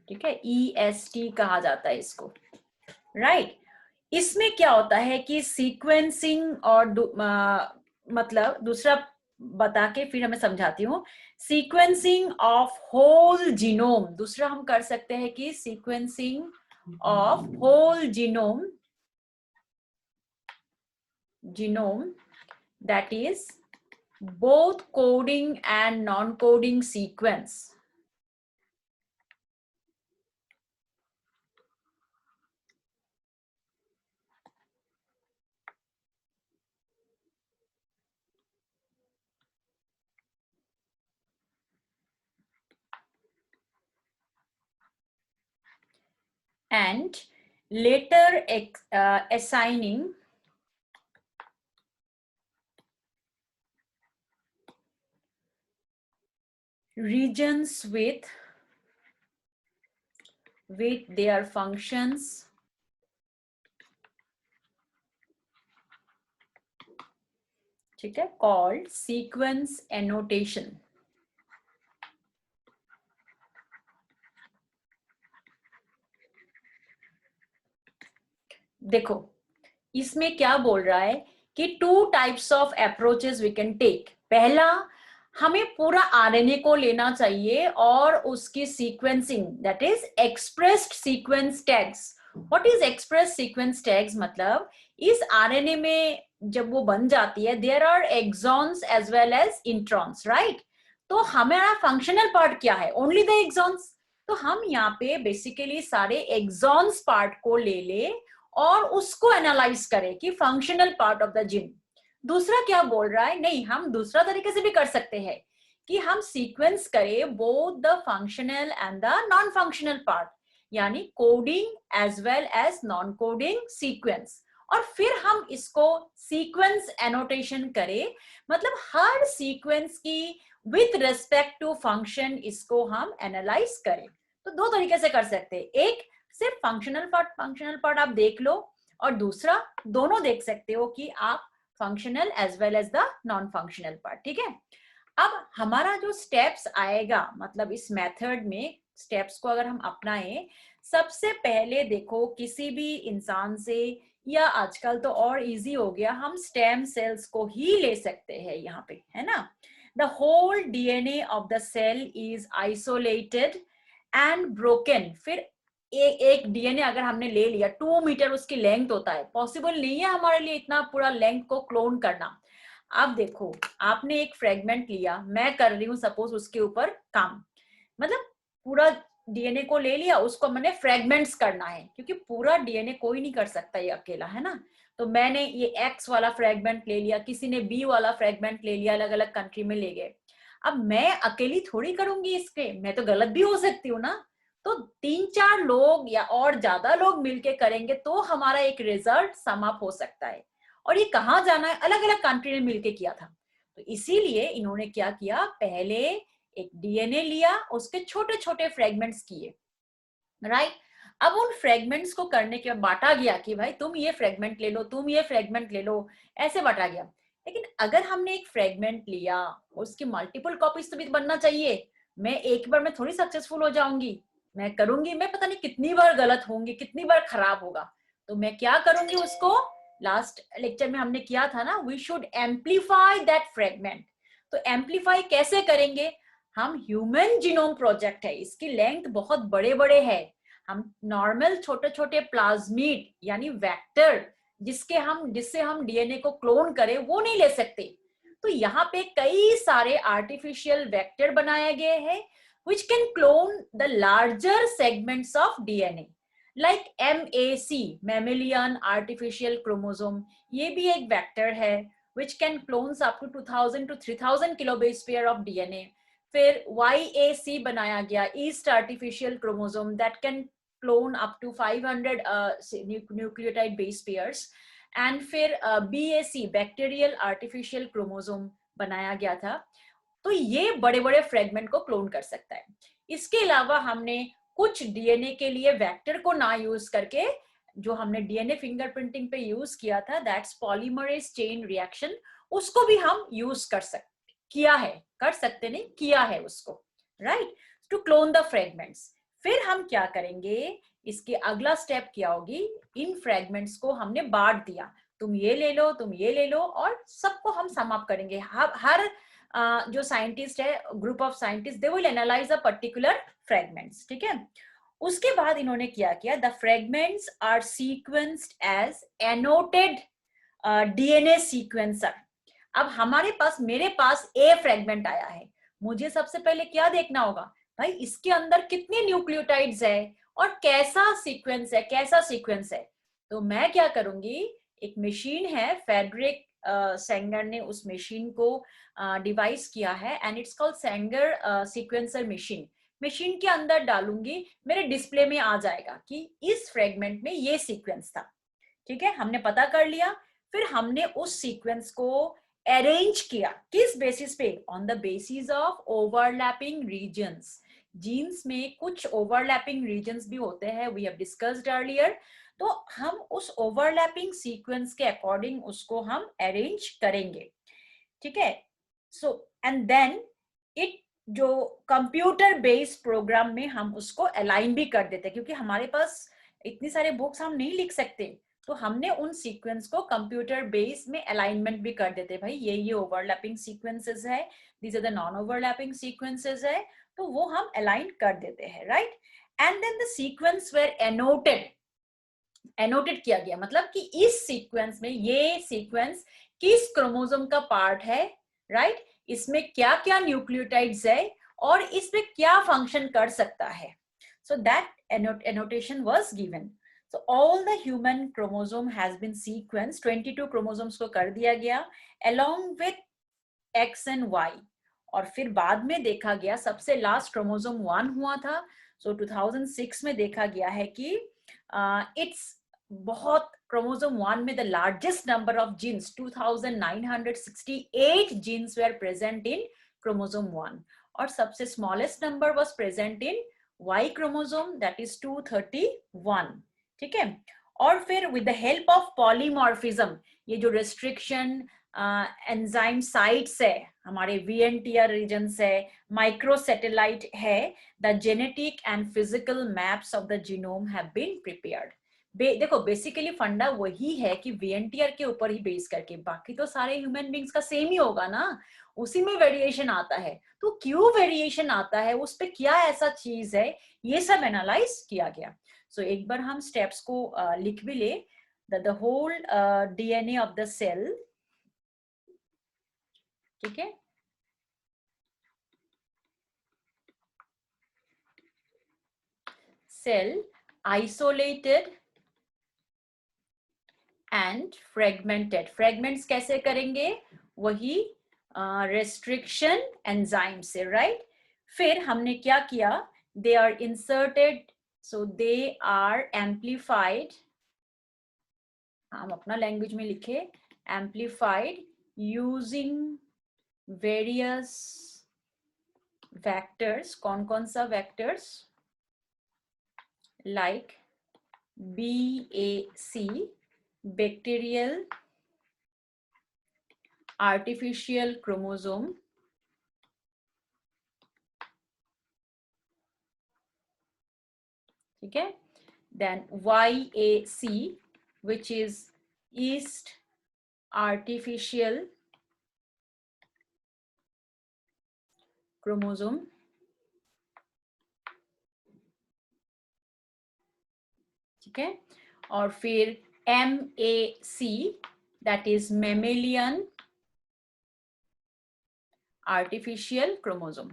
ठीक है, EST कहा जाता है इसको, राइट। इसमें क्या होता है कि सीक्वेंसिंग और मतलब दूसरा बता के फिर हमें समझाती हूँ, सीक्वेंसिंग ऑफ होल जीनोम, दूसरा हम कर सकते हैं कि sequencing of whole genome that is both coding and non coding sequence, and later assigning regions with their functions ठीक है, called sequence annotation। देखो इसमें क्या बोल रहा है कि 2 types of approaches we can take. पहला, हमें पूरा आरएनए को लेना चाहिए और उसकी sequencing, that is expressed sequence tags. What is express sequence tags, मतलब इस आरएनए में जब वो बन जाती है, there are exons as well as introns, right. तो हमारा फंक्शनल पार्ट क्या है, ओनली द एक्सॉन्स। तो हम यहाँ पे बेसिकली सारे एक्सॉन्स पार्ट को ले ले और उसको एनालाइज करें कि functional part of the gene. दूसरा क्या बोल रहा है, नहीं हम दूसरा तरीके से भी कर सकते हैं कि हम सीक्वेंस करें both the functional and the non functional part, यानी coding as well as non coding sequence, और फिर हम इसको सीक्वेंस एनोटेशन करें, मतलब हर सीक्वेंस की विथ रेस्पेक्ट टू फंक्शन इसको हम एनालाइज करें। तो 2 तरीके से कर सकते हैं, एक सिर्फ फंक्शनल पार्ट आप देख लो, और दूसरा दोनों देख सकते हो कि आप functional as well as the non functional part, ठीक है। अब हमारा जो स्टेप्स आएगा, मतलब इस मेथड में स्टेप्स को अगर हम अपनाएं, सबसे पहले देखो किसी भी इंसान से, या आजकल तो और इजी हो गया, हम स्टेम सेल्स को ही ले सकते हैं यहाँ पे, है ना। The whole DNA of the cell is isolated and broken. फिर एक डीएनए अगर हमने ले लिया, 2 मीटर उसकी लेंथ होता है, पॉसिबल नहीं है हमारे लिए इतना पूरा लेंथ को क्लोन करना। आप देखो, आपने एक फ्रेगमेंट लिया, मैं कर रही हूँ सपोज उसके ऊपर काम, मतलब पूरा डीएनए को ले लिया, उसको मैंने फ्रेगमेंट्स करना है, क्योंकि पूरा डीएनए कोई नहीं कर सकता ये अकेला, है ना। तो मैंने ये एक्स वाला फ्रेगमेंट ले लिया, किसी ने बी वाला फ्रेगमेंट ले लिया, अलग अलग कंट्री में ले गए। अब मैं अकेली थोड़ी करूंगी इसके, मैं तो गलत भी हो सकती हूँ ना। तो 3-4 लोग या और ज्यादा लोग मिलके करेंगे तो हमारा एक रिजल्ट सम अप हो सकता है। और ये कहाँ जाना है, अलग अलग कंट्री ने मिलके किया था। तो इसीलिए इन्होंने क्या किया, पहले एक डीएनए लिया, उसके छोटे छोटे फ्रेगमेंट्स किए, राइट। अब उन फ्रेगमेंट्स को करने के बाद बांटा गया कि भाई तुम ये फ्रेगमेंट ले लो, तुम ये फ्रेगमेंट ले लो, ऐसे बांटा गया। लेकिन अगर हमने एक फ्रेगमेंट लिया, उसकी मल्टीपल कॉपीज तो भी बनना चाहिए। मैं एक बार में थोड़ी सक्सेसफुल हो जाऊंगी, मैं करूंगी, मैं पता नहीं कितनी बार गलत होंगी, कितनी बार खराब होगा। तो मैं क्या करूंगी उसको, लास्ट लेक्चर में हमने किया था ना, we should amplify that fragment. तो एम्पलीफाई कैसे करेंगे, हम ह्यूमन जीनोम प्रोजेक्ट है, इसकी लेंथ बहुत बड़े बड़े है। हम नॉर्मल छोटे छोटे प्लाज्मिड यानी वेक्टर जिससे हम डीएनए को क्लोन करें, वो नहीं ले सकते। तो यहाँ पे कई सारे आर्टिफिशियल वेक्टर बनाए गए हैं which can clone the larger segments of DNA like MAC mammalian artificial chromosome, ये भी एक वेक्टर है which can clones up to 2000 to 3000 kilobase pair of DNA। फिर YAC बनाया गया, East artificial chromosome that can clone up to 500 nucleotide base pairs। And फिर BAC बैक्टीरियल आर्टिफिशियल क्रोमोसोम बनाया गया था। तो ये बड़े बड़े फ्रेगमेंट को क्लोन कर सकता है। इसके अलावा हमने कुछ डीएनए के लिए वेक्टर को ना यूज करके, जो हमने डीएनए फिंगरप्रिंटिंग पे यूज किया था, दैट्स पॉलीमरेज चेन रिएक्शन, उसको भी हम यूज कर सकते, किया है, कर सकते नहीं, किया है उसको, right, to clone the fragments. फिर हम क्या करेंगे, इसके अगला स्टेप क्या होगी, इन फ्रेगमेंट्स को हमने बांट दिया, तुम ये ले लो, तुम ये ले लो, और सबको हम सम अप करेंगे। हर जो साइंटिस्ट है, group of scientist, they will analyse a particular fragments, ठीक है। उसके बाद इन्होंने क्या किया, the fragments are sequenced as annotated DNA sequencer. अब हमारे पास, मेरे पास ए फ्रेगमेंट आया है, मुझे सबसे पहले क्या देखना होगा, भाई इसके अंदर कितने न्यूक्लियोटाइड्स है और कैसा सीक्वेंस है, कैसा सीक्वेंस है। तो मैं क्या करूंगी, एक मशीन है, फेडरिक सेंगर ने उस मशीन को डिवाइस किया है, and it's called Sengar sequencer machine. Machine के अंदर डालूंगी, मेरे डिस्प्ले में आ जाएगा कि इस फ्रेगमेंट में ये सीक्वेंस था, ठीक है, हमने पता कर लिया। फिर हमने उस सीक्वेंस को अरेंज किया, किस बेसिस पे, on the basis of overlapping regions. Genes में कुछ ओवरलैपिंग रीजन्स भी होते हैं, वी हैव डिस्कस्ड अर्लियर। तो हम उस ओवरलैपिंग सीक्वेंस के अकॉर्डिंग उसको हम अरेंज करेंगे, ठीक है। सो एंड देन इट, जो कंप्यूटर बेस्ड प्रोग्राम में हम उसको अलाइन भी कर देते हैं, क्योंकि हमारे पास इतनी सारे बुक्स हम नहीं लिख सकते, तो हमने उन सीक्वेंस को कंप्यूटर बेस में अलाइनमेंट भी कर देते, भाई ये ओवरलैपिंग सीक्वेंसेस है, these are the non overlapping sequences है, तो वो हम अलाइन कर देते हैं, right. And then the sequence were annotated किया गया, मतलब कि इस सीक्वेंस में ये सीक्वेंस किस क्रोमोसोम का पार्ट है, राइट, इसमें क्या क्या न्यूक्लियोटाइड्स है और इसमें क्या फंक्शन कर सकता है। So that annotation was given. So all the human chromosome has been sequenced, 22 chromosomes को कर दिया गया along with X and Y। और फिर बाद में देखा गया, सबसे लास्ट क्रोमोसोम 1 हुआ था, सो 2006 में देखा गया है कि इट्स बहुत, क्रोमोसोम 1 में the largest number of genes, 2968 genes were present in chromosome 1, और सबसे smallest number was present in Y chromosome, that is 231, ठीक है। और फिर with the help of polymorphism, ये जो रेस्ट्रिक्शन एंजाइम साइट्स है, हमारे VNTR रीजन्स है, माइक्रोसैटेलाइट है, the genetic and physical maps of the genome have been prepared. देखो बेसिकली फंडा वही है कि VNTR के ऊपर ही बेस करके, बाकी तो सारे ह्यूमन बींग्स का सेम ही होगा ना, उसी में वेरिएशन आता है। तो क्यों वेरिएशन आता है, उस पे क्या ऐसा चीज है, ये सब एनालाइज किया गया। सो एक बार हम स्टेप्स को लिख भी ले, the whole DNA of the cell, ठीक है, cell isolated and fragmented. Fragments कैसे करेंगे, वही रेस्ट्रिक्शन एंजाइम से, राइट। फिर हमने क्या किया, they are inserted, so they are amplified, हम अपना लैंग्वेज में लिखे, एम्प्लीफाइड यूजिंग वेरियस vectors, कौन कौन सा vectors, like BAC, bacterial artificial chromosome, ठीक है, then YAC, which is yeast artificial chromosome, ठीक है, और फिर MAC, that is mammalian artificial chromosome,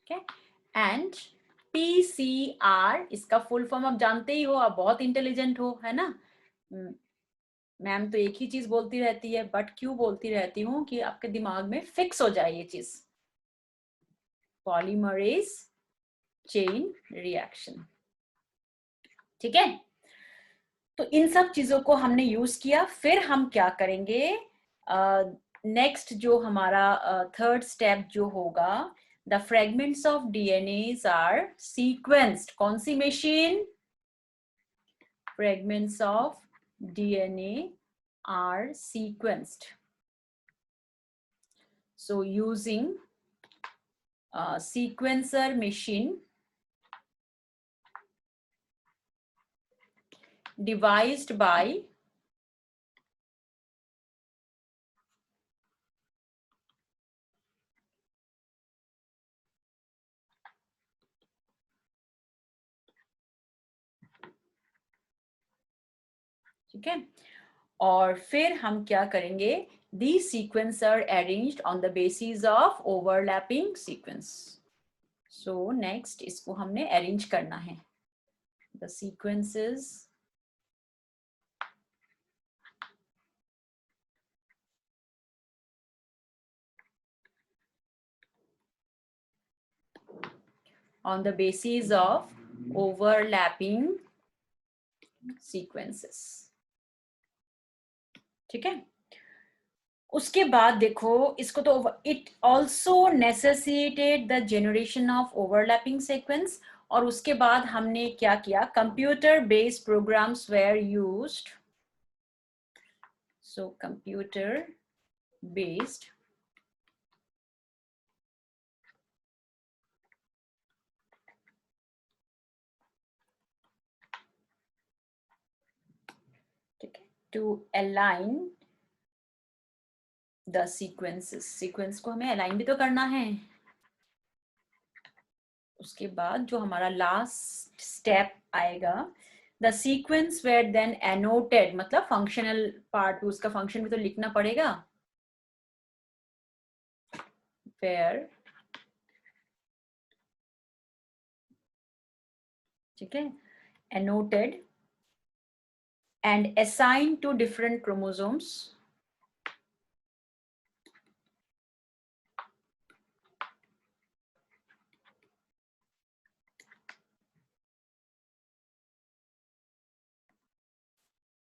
ठीक है, एंड PCR, इसका फुल फॉर्म आप जानते ही हो, आप बहुत इंटेलिजेंट हो, है ना। मैम तो एक ही चीज बोलती रहती है, बट क्यों बोलती रहती हूँ कि आपके दिमाग में फिक्स हो जाए ये चीज, पॉलीमरेज चेन रिएक्शन, ठीक है। तो इन सब चीजों को हमने यूज किया। फिर हम क्या करेंगे, नेक्स्ट जो हमारा थर्ड स्टेप जो होगा, the fragments of DNA are sequenced. कौन सी machine, fragments of DNA are sequenced. So using a sequencer machine devised by ठीक है, और फिर हम क्या करेंगे, these sequences are arranged on the basis of overlapping sequence. So next इसको हमने arrange करना है, the sequences on the basis of overlapping sequences, ठीक है। उसके बाद देखो इसको, तो it also necessitated the generation of overlapping sequence, और उसके बाद हमने क्या किया, computer based programs were used. So computer based ठीक है, to align the sequences. Sequence को हमें अलाइन भी तो करना है। उसके बाद जो हमारा लास्ट स्टेप आएगा, the sequence where then annotated, मतलब फंक्शनल पार्ट, उसका फंक्शन भी तो लिखना पड़ेगा, वेयर, ठीक है, annotated and assigned to different chromosomes,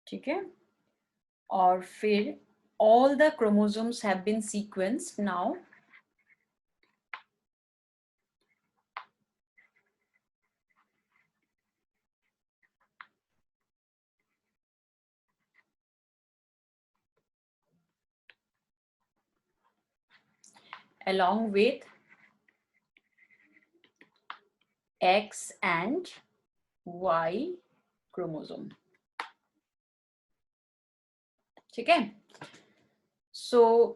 ठीक है, और फिर all the chromosomes have been sequenced now, along with X and Y chromosome. ठीक है? So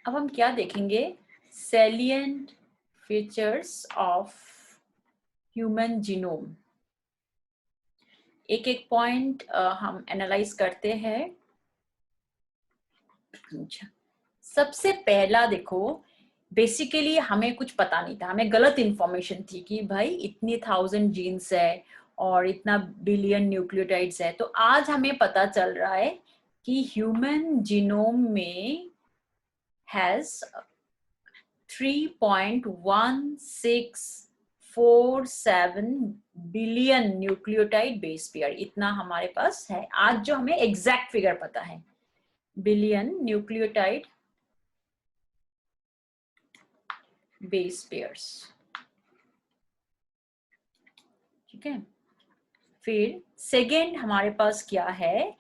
अब हम क्या देखेंगे? Salient features of human genome. एक एक पॉइंट हम एनालाइज करते हैं. अच्छा, सबसे पहला देखो, बेसिकली हमें कुछ पता नहीं था, हमें गलत इंफॉर्मेशन थी कि भाई इतनी 1000 जीन्स है और इतना बिलियन न्यूक्लियोटाइड्स है. तो आज हमें पता चल रहा है कि ह्यूमन जीनोम में has 3.1647 billion nucleotide base pair. इतना हमारे पास है आज, जो हमें एग्जैक्ट फिगर पता है, बिलियन न्यूक्लियोटाइड बेस पेयर्स. ठीक है. फिर सेकेंड हमारे पास क्या है?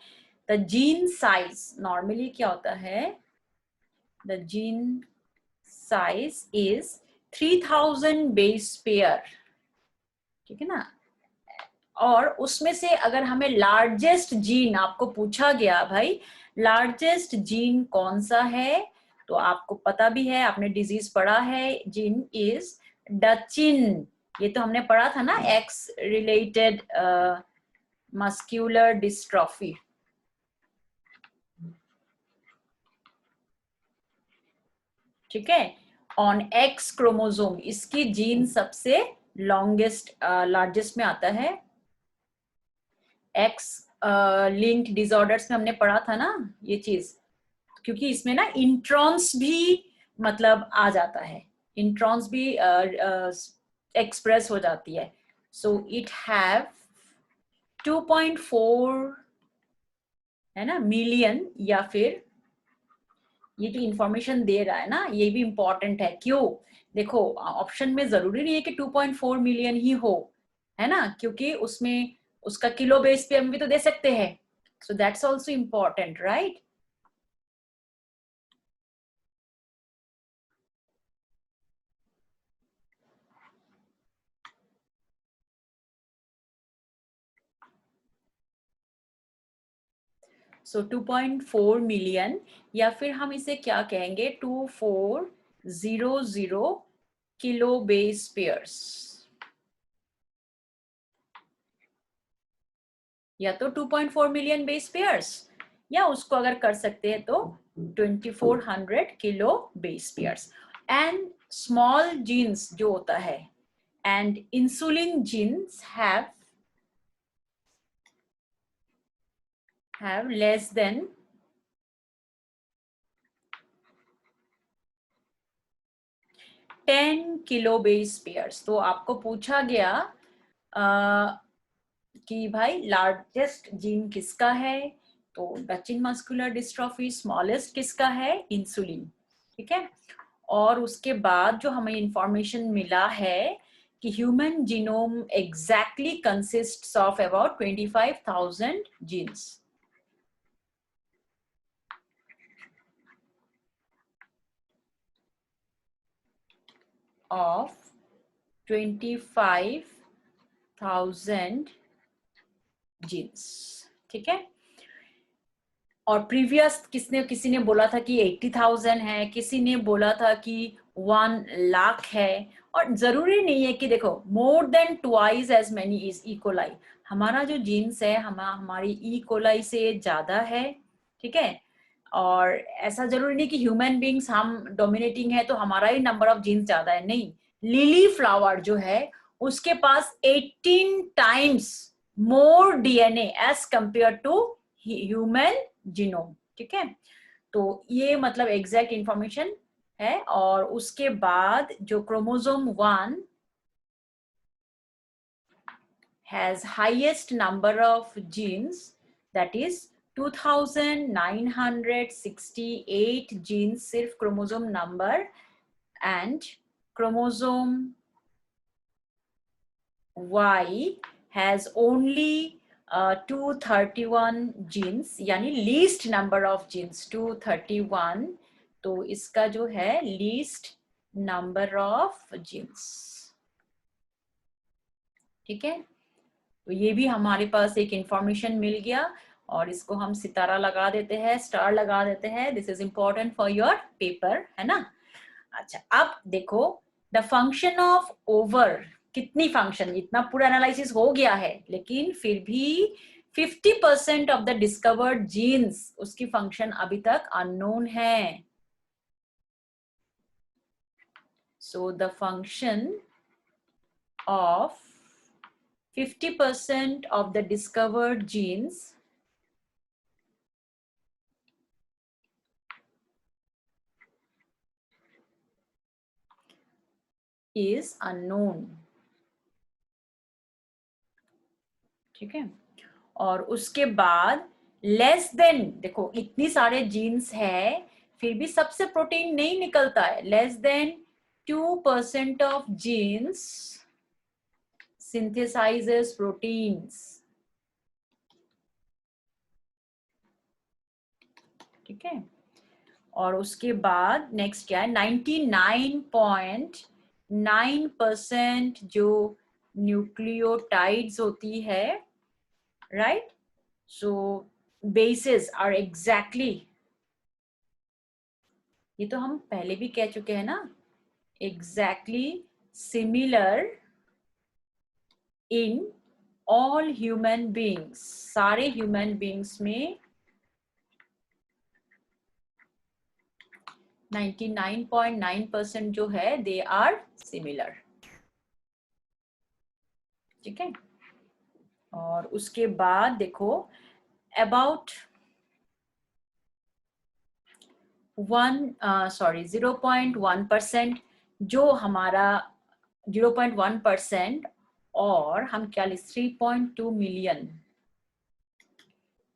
The gene size. नॉर्मली क्या होता है? The gene size is 3000 base pair. ठीक है ना? और उसमें से अगर हमें लार्जेस्ट जीन आपको पूछा गया, भाई लार्जेस्ट जीन कौन सा है, तो आपको पता भी है, आपने डिजीज पढ़ा है, जीन इज डचिन. ये तो हमने पढ़ा था ना, एक्स रिलेटेड मस्क्यूलर डिस्ट्रॉफी. ठीक है. ऑन एक्स क्रोमोसोम इसकी जीन सबसे लॉन्गेस्ट लार्जेस्ट में आता है. एक्स लिंक्ड डिसऑर्डर्स में हमने पढ़ा था ना ये चीज, क्योंकि इसमें ना इंट्रॉन्स भी मतलब आ जाता है, इंट्रॉन्स भी एक्सप्रेस हो जाती है. सो इट हैव 2.4 है ना मिलियन. या फिर ये जो इंफॉर्मेशन दे रहा है ना, ये भी इंपॉर्टेंट है. क्यों? देखो, ऑप्शन में जरूरी नहीं है कि 2.4 मिलियन ही हो, है ना, क्योंकि उसमें उसका किलो बेस पे हम भी तो दे सकते हैं. So that's also important, right? So 2.4 million, या फिर हम इसे क्या कहेंगे, 2400 किलो बेस पेयर्स. या तो 2.4 मिलियन बेस पेयर्स, या उसको अगर कर सकते हैं तो 2400 kilo base pairs. And small genes जो होता है, and insulin genes have less than 10 kilo base pairs. तो आपको पूछा गया कि भाई लार्जेस्ट जीन किसका है, तो डचेन मस्कुलर डिस्ट्रॉफी. स्मॉलेस्ट किसका है? इंसुलिन. ठीक है. और उसके बाद जो हमें इंफॉर्मेशन मिला है कि human genome exactly consists of about 25,000 genes. of 25,000 genes. ठीक है. और प्रीवियस किसी ने बोला था कि 80,000 है, किसी ने बोला था कि 1 लाख है. और जरूरी नहीं है कि देखो, more than twice as many is E coli. हमारा जो जीन्स है हमारी इकोलाई से ज्यादा है. ठीक है. और ऐसा जरूरी नहीं कि ह्यूमन बींग्स हम डोमिनेटिंग है तो हमारा ही नंबर ऑफ जीन्स ज्यादा है. नहीं, लिली फ्लावर जो है उसके पास 18 times more DNA as compare to human genome. ठीक है. तो ये मतलब एग्जैक्ट इंफॉर्मेशन है. और उसके बाद जो chromosome 1 has highest number of genes, that is 2968 genes सिर्फ chromosome number. And chromosome Y has only 231 genes, यानी लीस्ट नंबर ऑफ जीन्स 231, तो इसका जो है लीस्ट नंबर ऑफ जीन्स। ठीक है, तो ये भी हमारे पास एक इंफॉर्मेशन मिल गया, और इसको हम सितारा लगा देते हैं, स्टार लगा देते हैं। This is important for your paper, है ना। अच्छा, अब देखो द फंक्शन ऑफ ओवर, कितनी फंक्शन, इतना पूरा एनालिसिस हो गया है, लेकिन फिर भी 50% ऑफ द डिस्कवर्ड जीन्स, उसकी फंक्शन अभी तक अननोन है। So the function of 50% of the discovered genes is unknown। ठीक है, और उसके बाद लेस देन, देखो इतनी सारे जीन्स है, फिर भी सबसे प्रोटीन नहीं निकलता है। लेस देन 2% ऑफ जीन्स synthesizes proteins। ठीक है, और उसके बाद नेक्स्ट क्या है, 99.9% जो न्यूक्लियोटाइड्स होती है, right, so basis are exactly, ये तो हम पहले भी कह चुके हैं ना, exactly similar in all human beings, सारे ह्यूमन बींग्स में 99.9% जो है दे आर सिमिलर। ठीक है, और उसके बाद देखो अबाउट 0.1% जो हमारा 0.1%, और हम क्या लिख 3.2 मिलियन,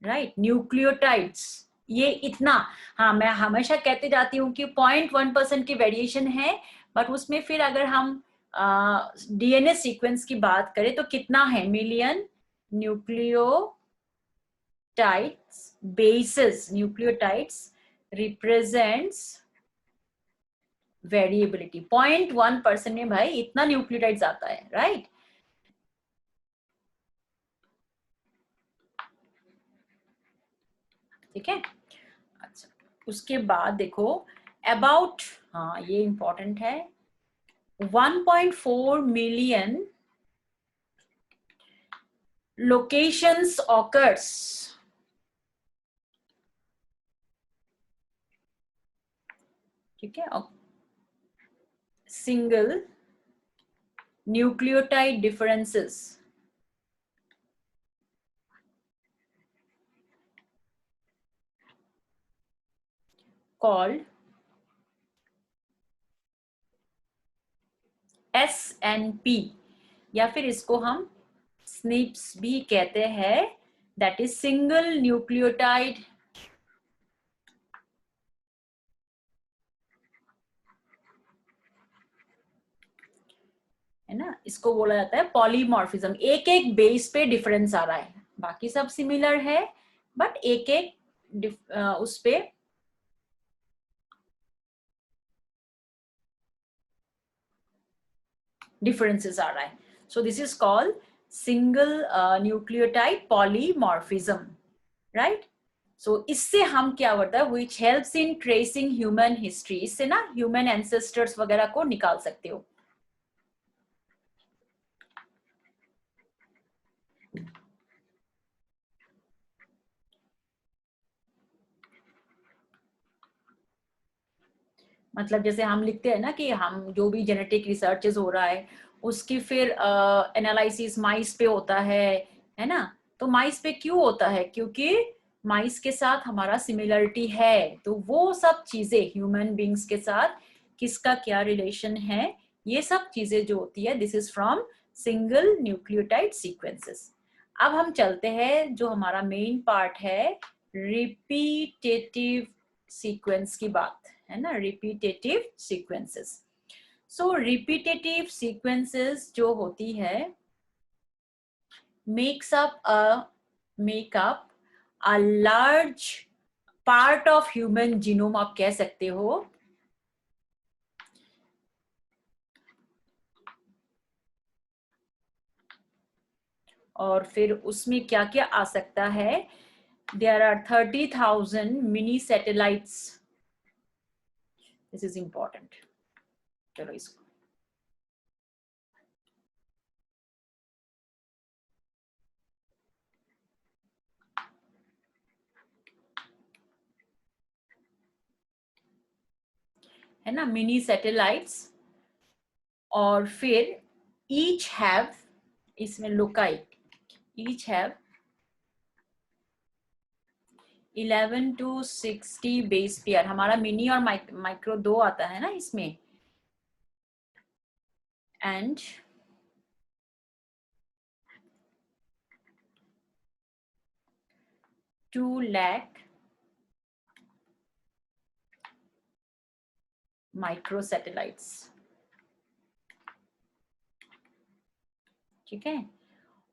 राइट, न्यूक्लियोटाइड्स, ये इतना। हाँ, मैं हमेशा कहते जाती हूँ कि 0.1% की वेरिएशन है, बट उसमें फिर अगर हम डीएनए सीक्वेंस की बात करें तो कितना है, million nucleotides, basis nucleotides represents variability. 0.1% में भाई इतना न्यूक्लियोटाइड्स आता है, राइट। ठीक है, अच्छा, उसके बाद देखो अबाउट, हाँ ये इंपॉर्टेंट है, 1.4 मिलियन लोकेशंस ऑकर्स, ठीक है, single nucleotide differences called SNP, या फिर इसको हम SNPs भी कहते हैं, दैट इज सिंगल न्यूक्लियोटाइड है ना, इसको बोला जाता है पॉलीमॉर्फिज्म। एक एक बेस पे डिफरेंस आ रहा है, बाकी सब सिमिलर है, बट एक एक उस पे डिफरेंसेस आ रहा है। So this is called single nucleotide polymorphism, right. So इससे हम क्या होता है, which helps in tracing human history, इससे ना ह्यूमन एंसेस्टर्स वगैरह को निकाल सकते हो। मतलब जैसे हम लिखते हैं ना कि हम जो भी जेनेटिक रिसर्चेस हो रहा है उसकी फिर एनालिसिस माइस पे होता है ना। तो माइस पे क्यों होता है, क्योंकि माइस के साथ हमारा सिमिलरिटी है, तो वो सब चीजें ह्यूमन बींग्स के साथ किसका क्या रिलेशन है, ये सब चीजें जो होती है, this is from single nucleotide sequences. अब हम चलते हैं जो हमारा मेन पार्ट है, रिपीटेटिव सीक्वेंस की बात, है ना, रिपीटेटिव सीक्वेंसेस। सो रिपीटेटिव सीक्वेंसेस जो होती है makes up a large part of human genome, आप कह सकते हो. और फिर उसमें क्या क्या आ सकता है? There are 30,000 mini satellites. This is important. चलो इसको है ना, मिनी सैटेलाइट्स. और फिर each have, इसमें loci, each have 11 to 60 base pair. हमारा मिनी और माइक्रो दो आता है ना इसमें. And 2 lakh micro satellites. ठीक है.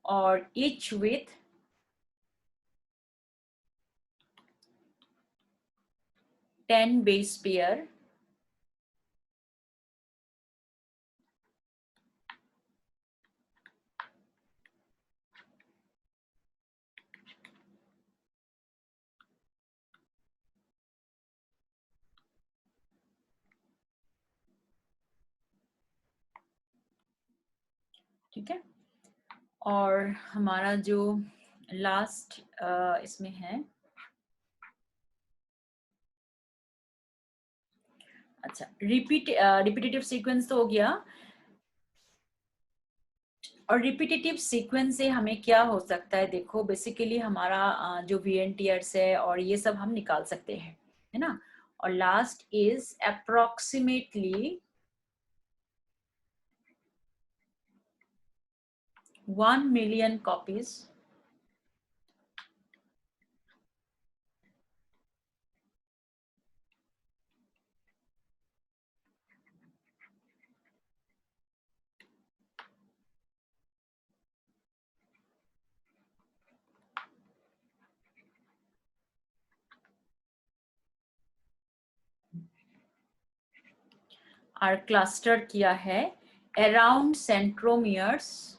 और each with 10 बेस पेयर. ठीक है. और हमारा जो लास्ट इसमें है, अच्छा रिपीटेटिव सीक्वेंस तो हो गया. और रिपीटेटिव सीक्वेंस से हमें क्या हो सकता है? देखो बेसिकली हमारा जो VNTRs है और ये सब हम निकाल सकते हैं, है ना. और last is approximately 1 million copies are cluster किया है अराउंड सेंट्रोमियर्स.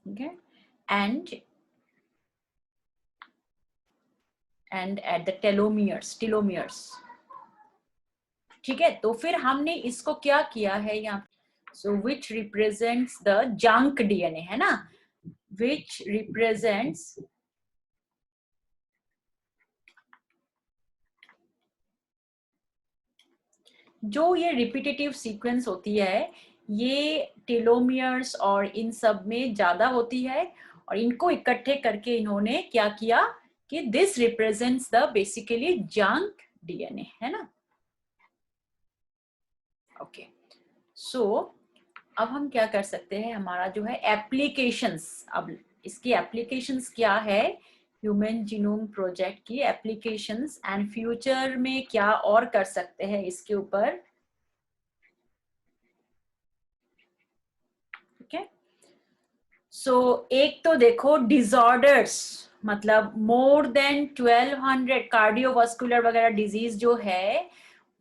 ठीक है. And at the telomeres. ठीक है. तो फिर हमने इसको क्या किया है यहाँ, so which represents the junk DNA, है ना, विच रिप्रेजेंट्स जो ये रिपीटेटिव सीक्वेंस होती है, ये टेलोमियर्स और इन सब में ज्यादा होती है. और इनको इकट्ठे करके इन्होंने क्या किया कि this represents the basically junk DNA, है ना. ओके. सो अब हम क्या कर सकते हैं, हमारा जो है एप्लीकेशंस. अब इसकी एप्लीकेशंस क्या है, ह्यूमन जीनोम प्रोजेक्ट की एप्लीकेशंस, एंड फ्यूचर में क्या और कर सकते हैं इसके ऊपर. ठीक है. सो एक तो देखो डिसऑर्डर्स, मतलब मोर देन 1200 कार्डियोवास्कुलर वगैरह डिजीज जो है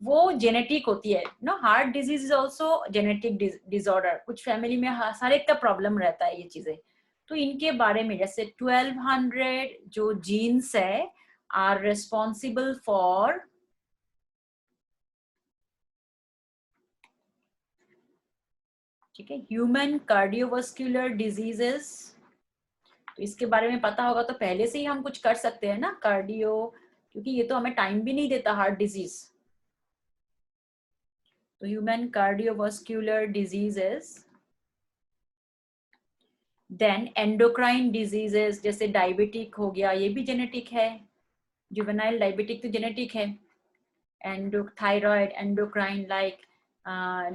वो जेनेटिक होती है. No, heart disease is also genetic disorder. कुछ फैमिली में हर एक का प्रॉब्लम रहता है ये चीजें. तो इनके बारे में जैसे 1200 जो जीन्स है आर रेस्पॉन्सिबल फॉर ठीक है ह्यूमन कार्डियोवास्कुलर डिजीजेस. तो इसके बारे में पता होगा तो पहले से ही हम कुछ कर सकते हैं ना कार्डियो, क्योंकि ये तो हमें टाइम भी नहीं देता हार्ट डिजीज. तो human cardiovascular diseases. Then endocrine diseases जैसे डायबिटिक हो गया, ये भी जेनेटिक है. जुवेनाइल डायबिटिक तो जेनेटिक है. थायराइड एंडोक्राइन लाइक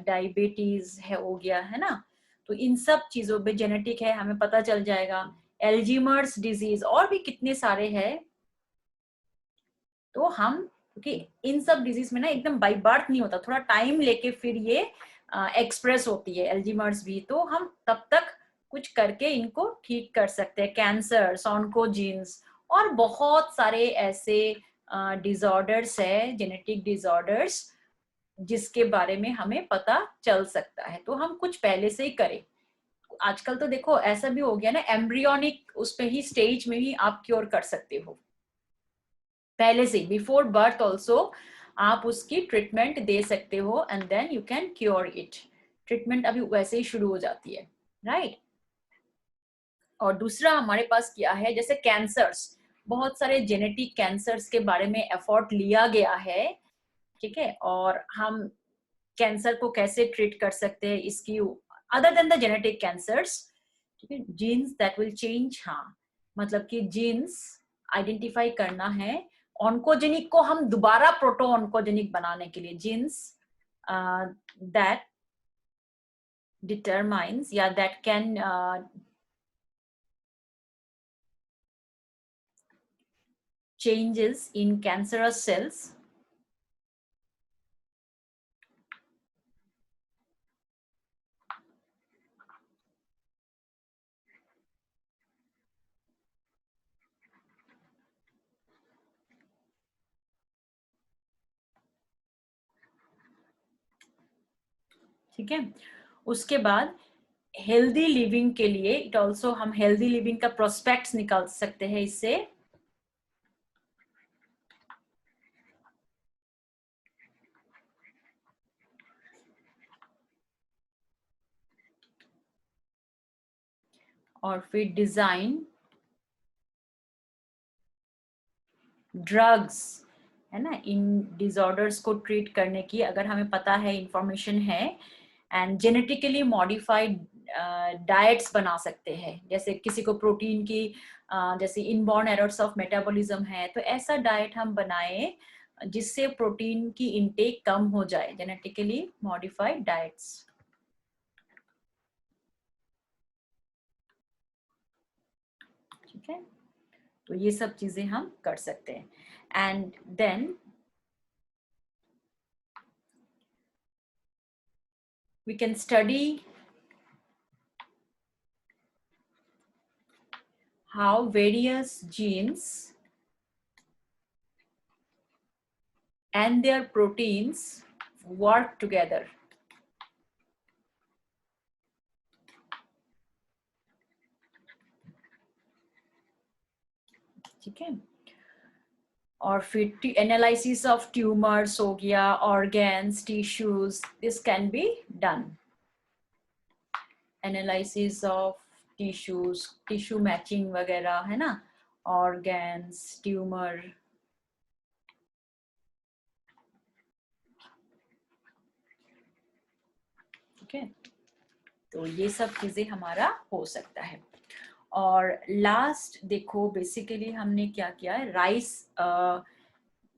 डायबिटीज है हो गया, है ना. तो इन सब चीजों पे जेनेटिक है, हमें पता चल जाएगा. एल्जीमर्स डिजीज और भी कितने सारे हैं. तो हम क्योंकि इन सब डिजीज में ना एकदम बाय बर्थ नहीं होता, थोड़ा टाइम लेके फिर ये एक्सप्रेस होती है, एल्जीमर्स भी, तो हम तब तक कुछ करके इनको ठीक कर सकते हैं। कैंसर, ऑन्कोजीन्स और बहुत सारे ऐसे डिसऑर्डर्स है, जेनेटिक डिसऑर्डर्स, जिसके बारे में हमें पता चल सकता है, तो हम कुछ पहले से ही करें। आजकल तो देखो ऐसा भी हो गया ना, एम्ब्रियोनिक उस पे ही स्टेज में ही आप क्योर कर सकते हो, पहले से, बिफोर बर्थ ऑल्सो आप उसकी ट्रीटमेंट दे सकते हो, and then you can cure it. Treatment अभी वैसे ही शुरू हो जाती है, राइट। और दूसरा हमारे पास क्या है, जैसे कैंसर्स, बहुत सारे जेनेटिक कैंसर्स के बारे में एफर्ट लिया गया है, ठीक है, और हम कैंसर को कैसे ट्रीट कर सकते हैं इसकी, other than the genetic cancers, ठीक है, जीन्स दैट विल चेंज, हाँ, मतलब कि जीन्स आइडेंटिफाई करना है, ऑन्कोजेनिक को हम दोबारा प्रोटो ऑन्कोजेनिक बनाने के लिए, जीन्स दैट डिटरमाइंस या that can changes in cancerous cells, ठीक है। उसके बाद हेल्दी लिविंग के लिए इट ऑल्सो, हम हेल्दी लिविंग का प्रोस्पेक्ट्स निकाल सकते हैं इससे, और फिर डिजाइन ड्रग्स, है ना, इन डिसऑर्डर्स को ट्रीट करने की, अगर हमें पता है, इंफॉर्मेशन है, एंड जेनेटिकली मॉडिफाइड डाइट्स बना सकते हैं, जैसे किसी को प्रोटीन की जैसे इनबॉर्न एरर्स ऑफ मेटाबॉलिज्म है, तो ऐसा डाइट हम बनाए जिससे प्रोटीन की इनटेक कम हो जाए, जेनेटिकली मॉडिफाइड डाइट्स, ठीक है। तो ये सब चीजें हम कर सकते हैं, and then we can study how various genes and their proteins work together, ठीक है। और फिर एनालिसिस ऑफ ट्यूमर्स हो गया, organs, tissues, this can be done, analysis of tissues, tissue matching वगैरह, है ना, ऑर्गन्स, ट्यूमर, ठीक है। तो ये सब चीजें हमारा हो सकता है। और लास्ट देखो, बेसिकली हमने क्या किया है, राइस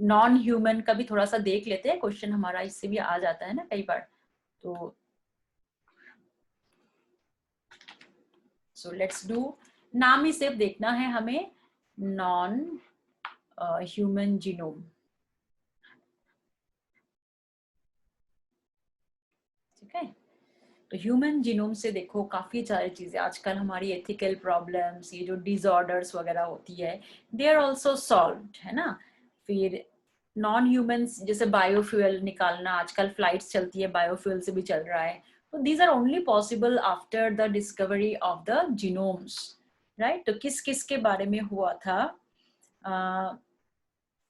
नॉन ह्यूमन का भी थोड़ा सा देख लेते हैं, क्वेश्चन हमारा इससे भी आ जाता है ना कई बार, तो सो लेट्स डू, नाम ही सिर्फ देखना है हमें, नॉन ह्यूमन जीनोम, ठीक है। तो ह्यूमन जीनोम से देखो काफी सारी चीजें, आजकल हमारी एथिकल प्रॉब्लम्स, ये जो डिसऑर्डर्स वगैरह होती है, दे आर ऑल्सो सॉल्व्ड, है ना। फिर नॉन ह्यूमंस, जैसे बायोफ्यूल निकालना, आजकल फ्लाइट्स चलती है, बायोफ्यूल से भी चल रहा है, तो these are only possible after the discovery of the genomes, right. तो किस किस के बारे में हुआ था,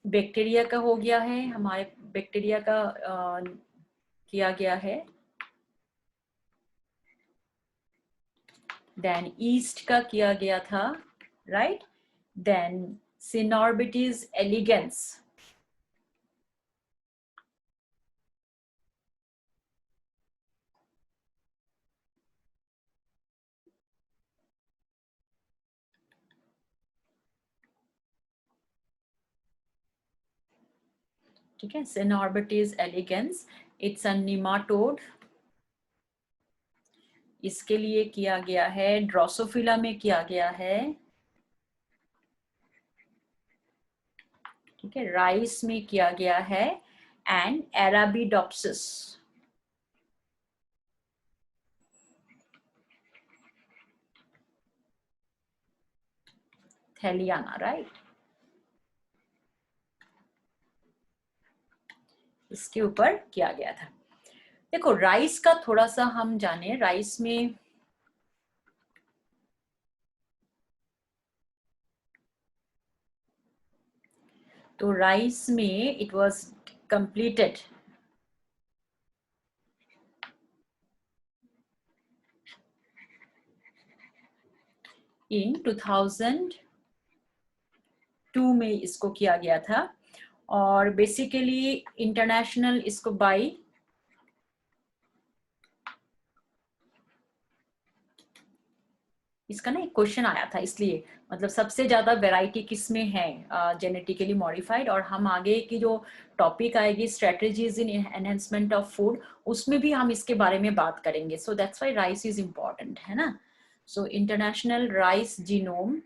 बैक्टीरिया का हो गया है, हमारे बैक्टीरिया का किया गया है, देन ईस्ट का किया गया था, राइट, देन सिनॉर्बिटीज एलिगेंस, ठीक है, सिनॉर्बिटीज एलिगेंस, इट्स अ निमाटोड, इसके लिए किया गया है, ड्रोसोफिला में किया गया है, ठीक है, राइस में किया गया है, एंड एराबिडोप्सिस, थैलियाना, राइट। इसके ऊपर किया गया था। देखो राइस का थोड़ा सा हम जाने, राइस में तो राइस में इट वाज कंप्लीटेड इन 2002 में इसको किया गया था, और बेसिकली इंटरनेशनल इसको बाई इसका ना एक क्वेश्चन आया था, इसलिए मतलब सबसे ज्यादा वैरायटी किसमें है जेनेटिकली मॉडिफाइड, और हम आगे की जो टॉपिक आएगी strategies in enhancement of food, उसमें भी हम इसके बारे में बात करेंगे। So that's why rice is important, है ना। So international rice genome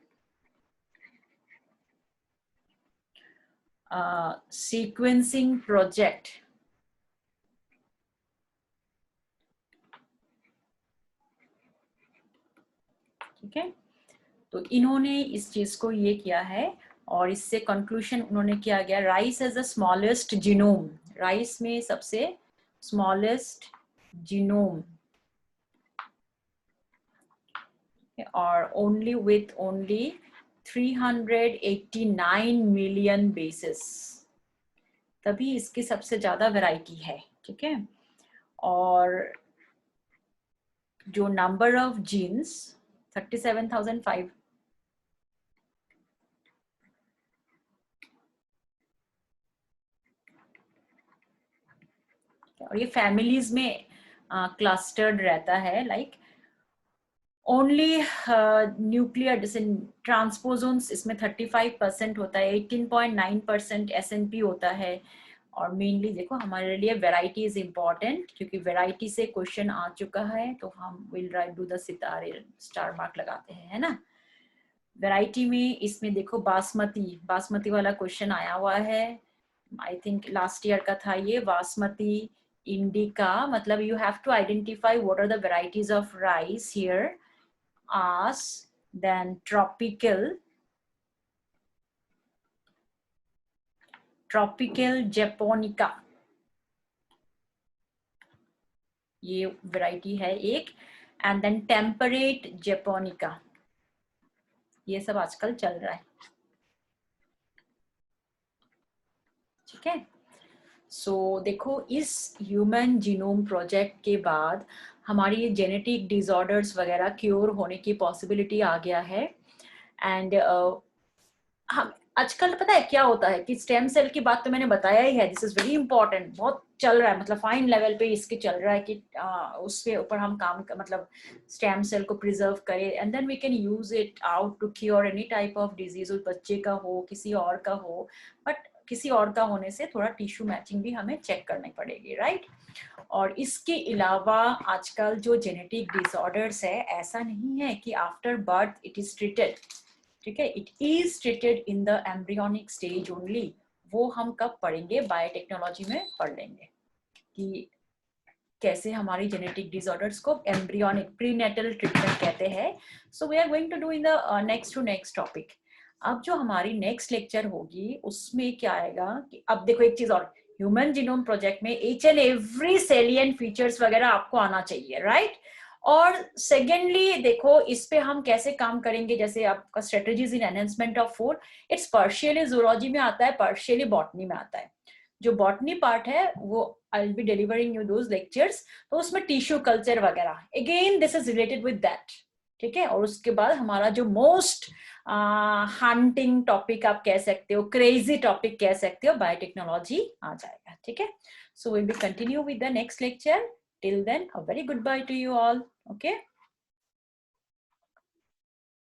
sequencing project, ठीक है। तो इन्होंने इस चीज को ये किया है, और इससे कंक्लूजन उन्होंने किया गया, rice as the smallest genome, rice में सबसे स्मॉलेस्ट जीनोम, और only with only 389 million basis, तभी इसकी सबसे ज्यादा वैरायटी है, ठीक है। और जो नंबर ऑफ जीन्स 37,500, और ये फैमिलीज में क्लस्टर्ड रहता है, लाइक ओनली न्यूक्लियर जैसे ट्रांसपोजोन्स इसमें 35% होता है, 18.9% SNP होता है। और मेनली देखो हमारे लिए वैरायटी इज इम्पोर्टेंट, क्योंकि वैरायटी से क्वेश्चन आ चुका है, तो हम विल राइट डू द सितारे स्टार मार्क लगाते हैं, है ना। वैरायटी में इसमें देखो बासमती, बासमती वाला क्वेश्चन आया हुआ है, आई थिंक लास्ट ईयर का था ये। बासमती इंडिका, मतलब you have to identify what are the varieties of rice here, आस, देन ट्रॉपिकल जैपोनिका, ये वैरायटी है एक, एंड देन टेम्परेट जैपोनिका, ये सब आजकल चल रहा है, ठीक है। सो देखो इस ह्यूमन जीनोम प्रोजेक्ट के बाद हमारी जेनेटिक डिसऑर्डर्स वगैरह क्योर होने की पॉसिबिलिटी आ गया है। एंड हम आजकल पता है क्या होता है कि स्टेम सेल की बात तो मैंने बताया ही है, दिस इज वेरी इंपॉर्टेंट, बहुत चल रहा है, मतलब फाइन लेवल पे इसके चल रहा है कि उसके ऊपर हम काम मतलब स्टेम सेल को प्रिजर्व करें, and then we can use it out to cure any type of disease, बच्चे का हो किसी और का हो, बट किसी और का होने से थोड़ा टिश्यू मैचिंग भी हमें चेक करनी पड़ेगी, राइट। और इसके अलावा आजकल जो जेनेटिक डिसऑर्डर्स है, ऐसा नहीं है कि after birth it is treated, ठीक है, it is treated in the embryonic stage only. वो हम कब पढ़ेंगे, बायोटेक्नोलॉजी में पढ़ लेंगे कि कैसे हमारी जेनेटिक डिसऑर्डर्स को एम्ब्रियोनिक प्रीनेटल ट्रीटमेंट कहते हैं। So we are going to do in the next to next topic. अब जो हमारी नेक्स्ट लेक्चर होगी उसमें क्या आएगा कि अब देखो एक चीज और, ह्यूमन जीनोम प्रोजेक्ट में each and every salient features वगैरह आपको आना चाहिए, राइट। और सेकेंडली देखो इस पे हम कैसे काम करेंगे, जैसे आपका strategies in enhancement of food, it's partially zoology में आता है, पार्शियली बॉटनी में आता है। जो बॉटनी पार्ट है वो आई will B delivering you those lectures, तो उसमें टिश्यू कल्चर वगैरह, again this is related with that, ठीक है। और उसके बाद हमारा जो मोस्ट हंटिंग टॉपिक आप कह सकते हो, क्रेजी टॉपिक कह सकते हो, बायोटेक्नोलॉजी आ जाएगा, ठीक है। So will be continue with the next lecture, till then a very goodbye to you all, okay।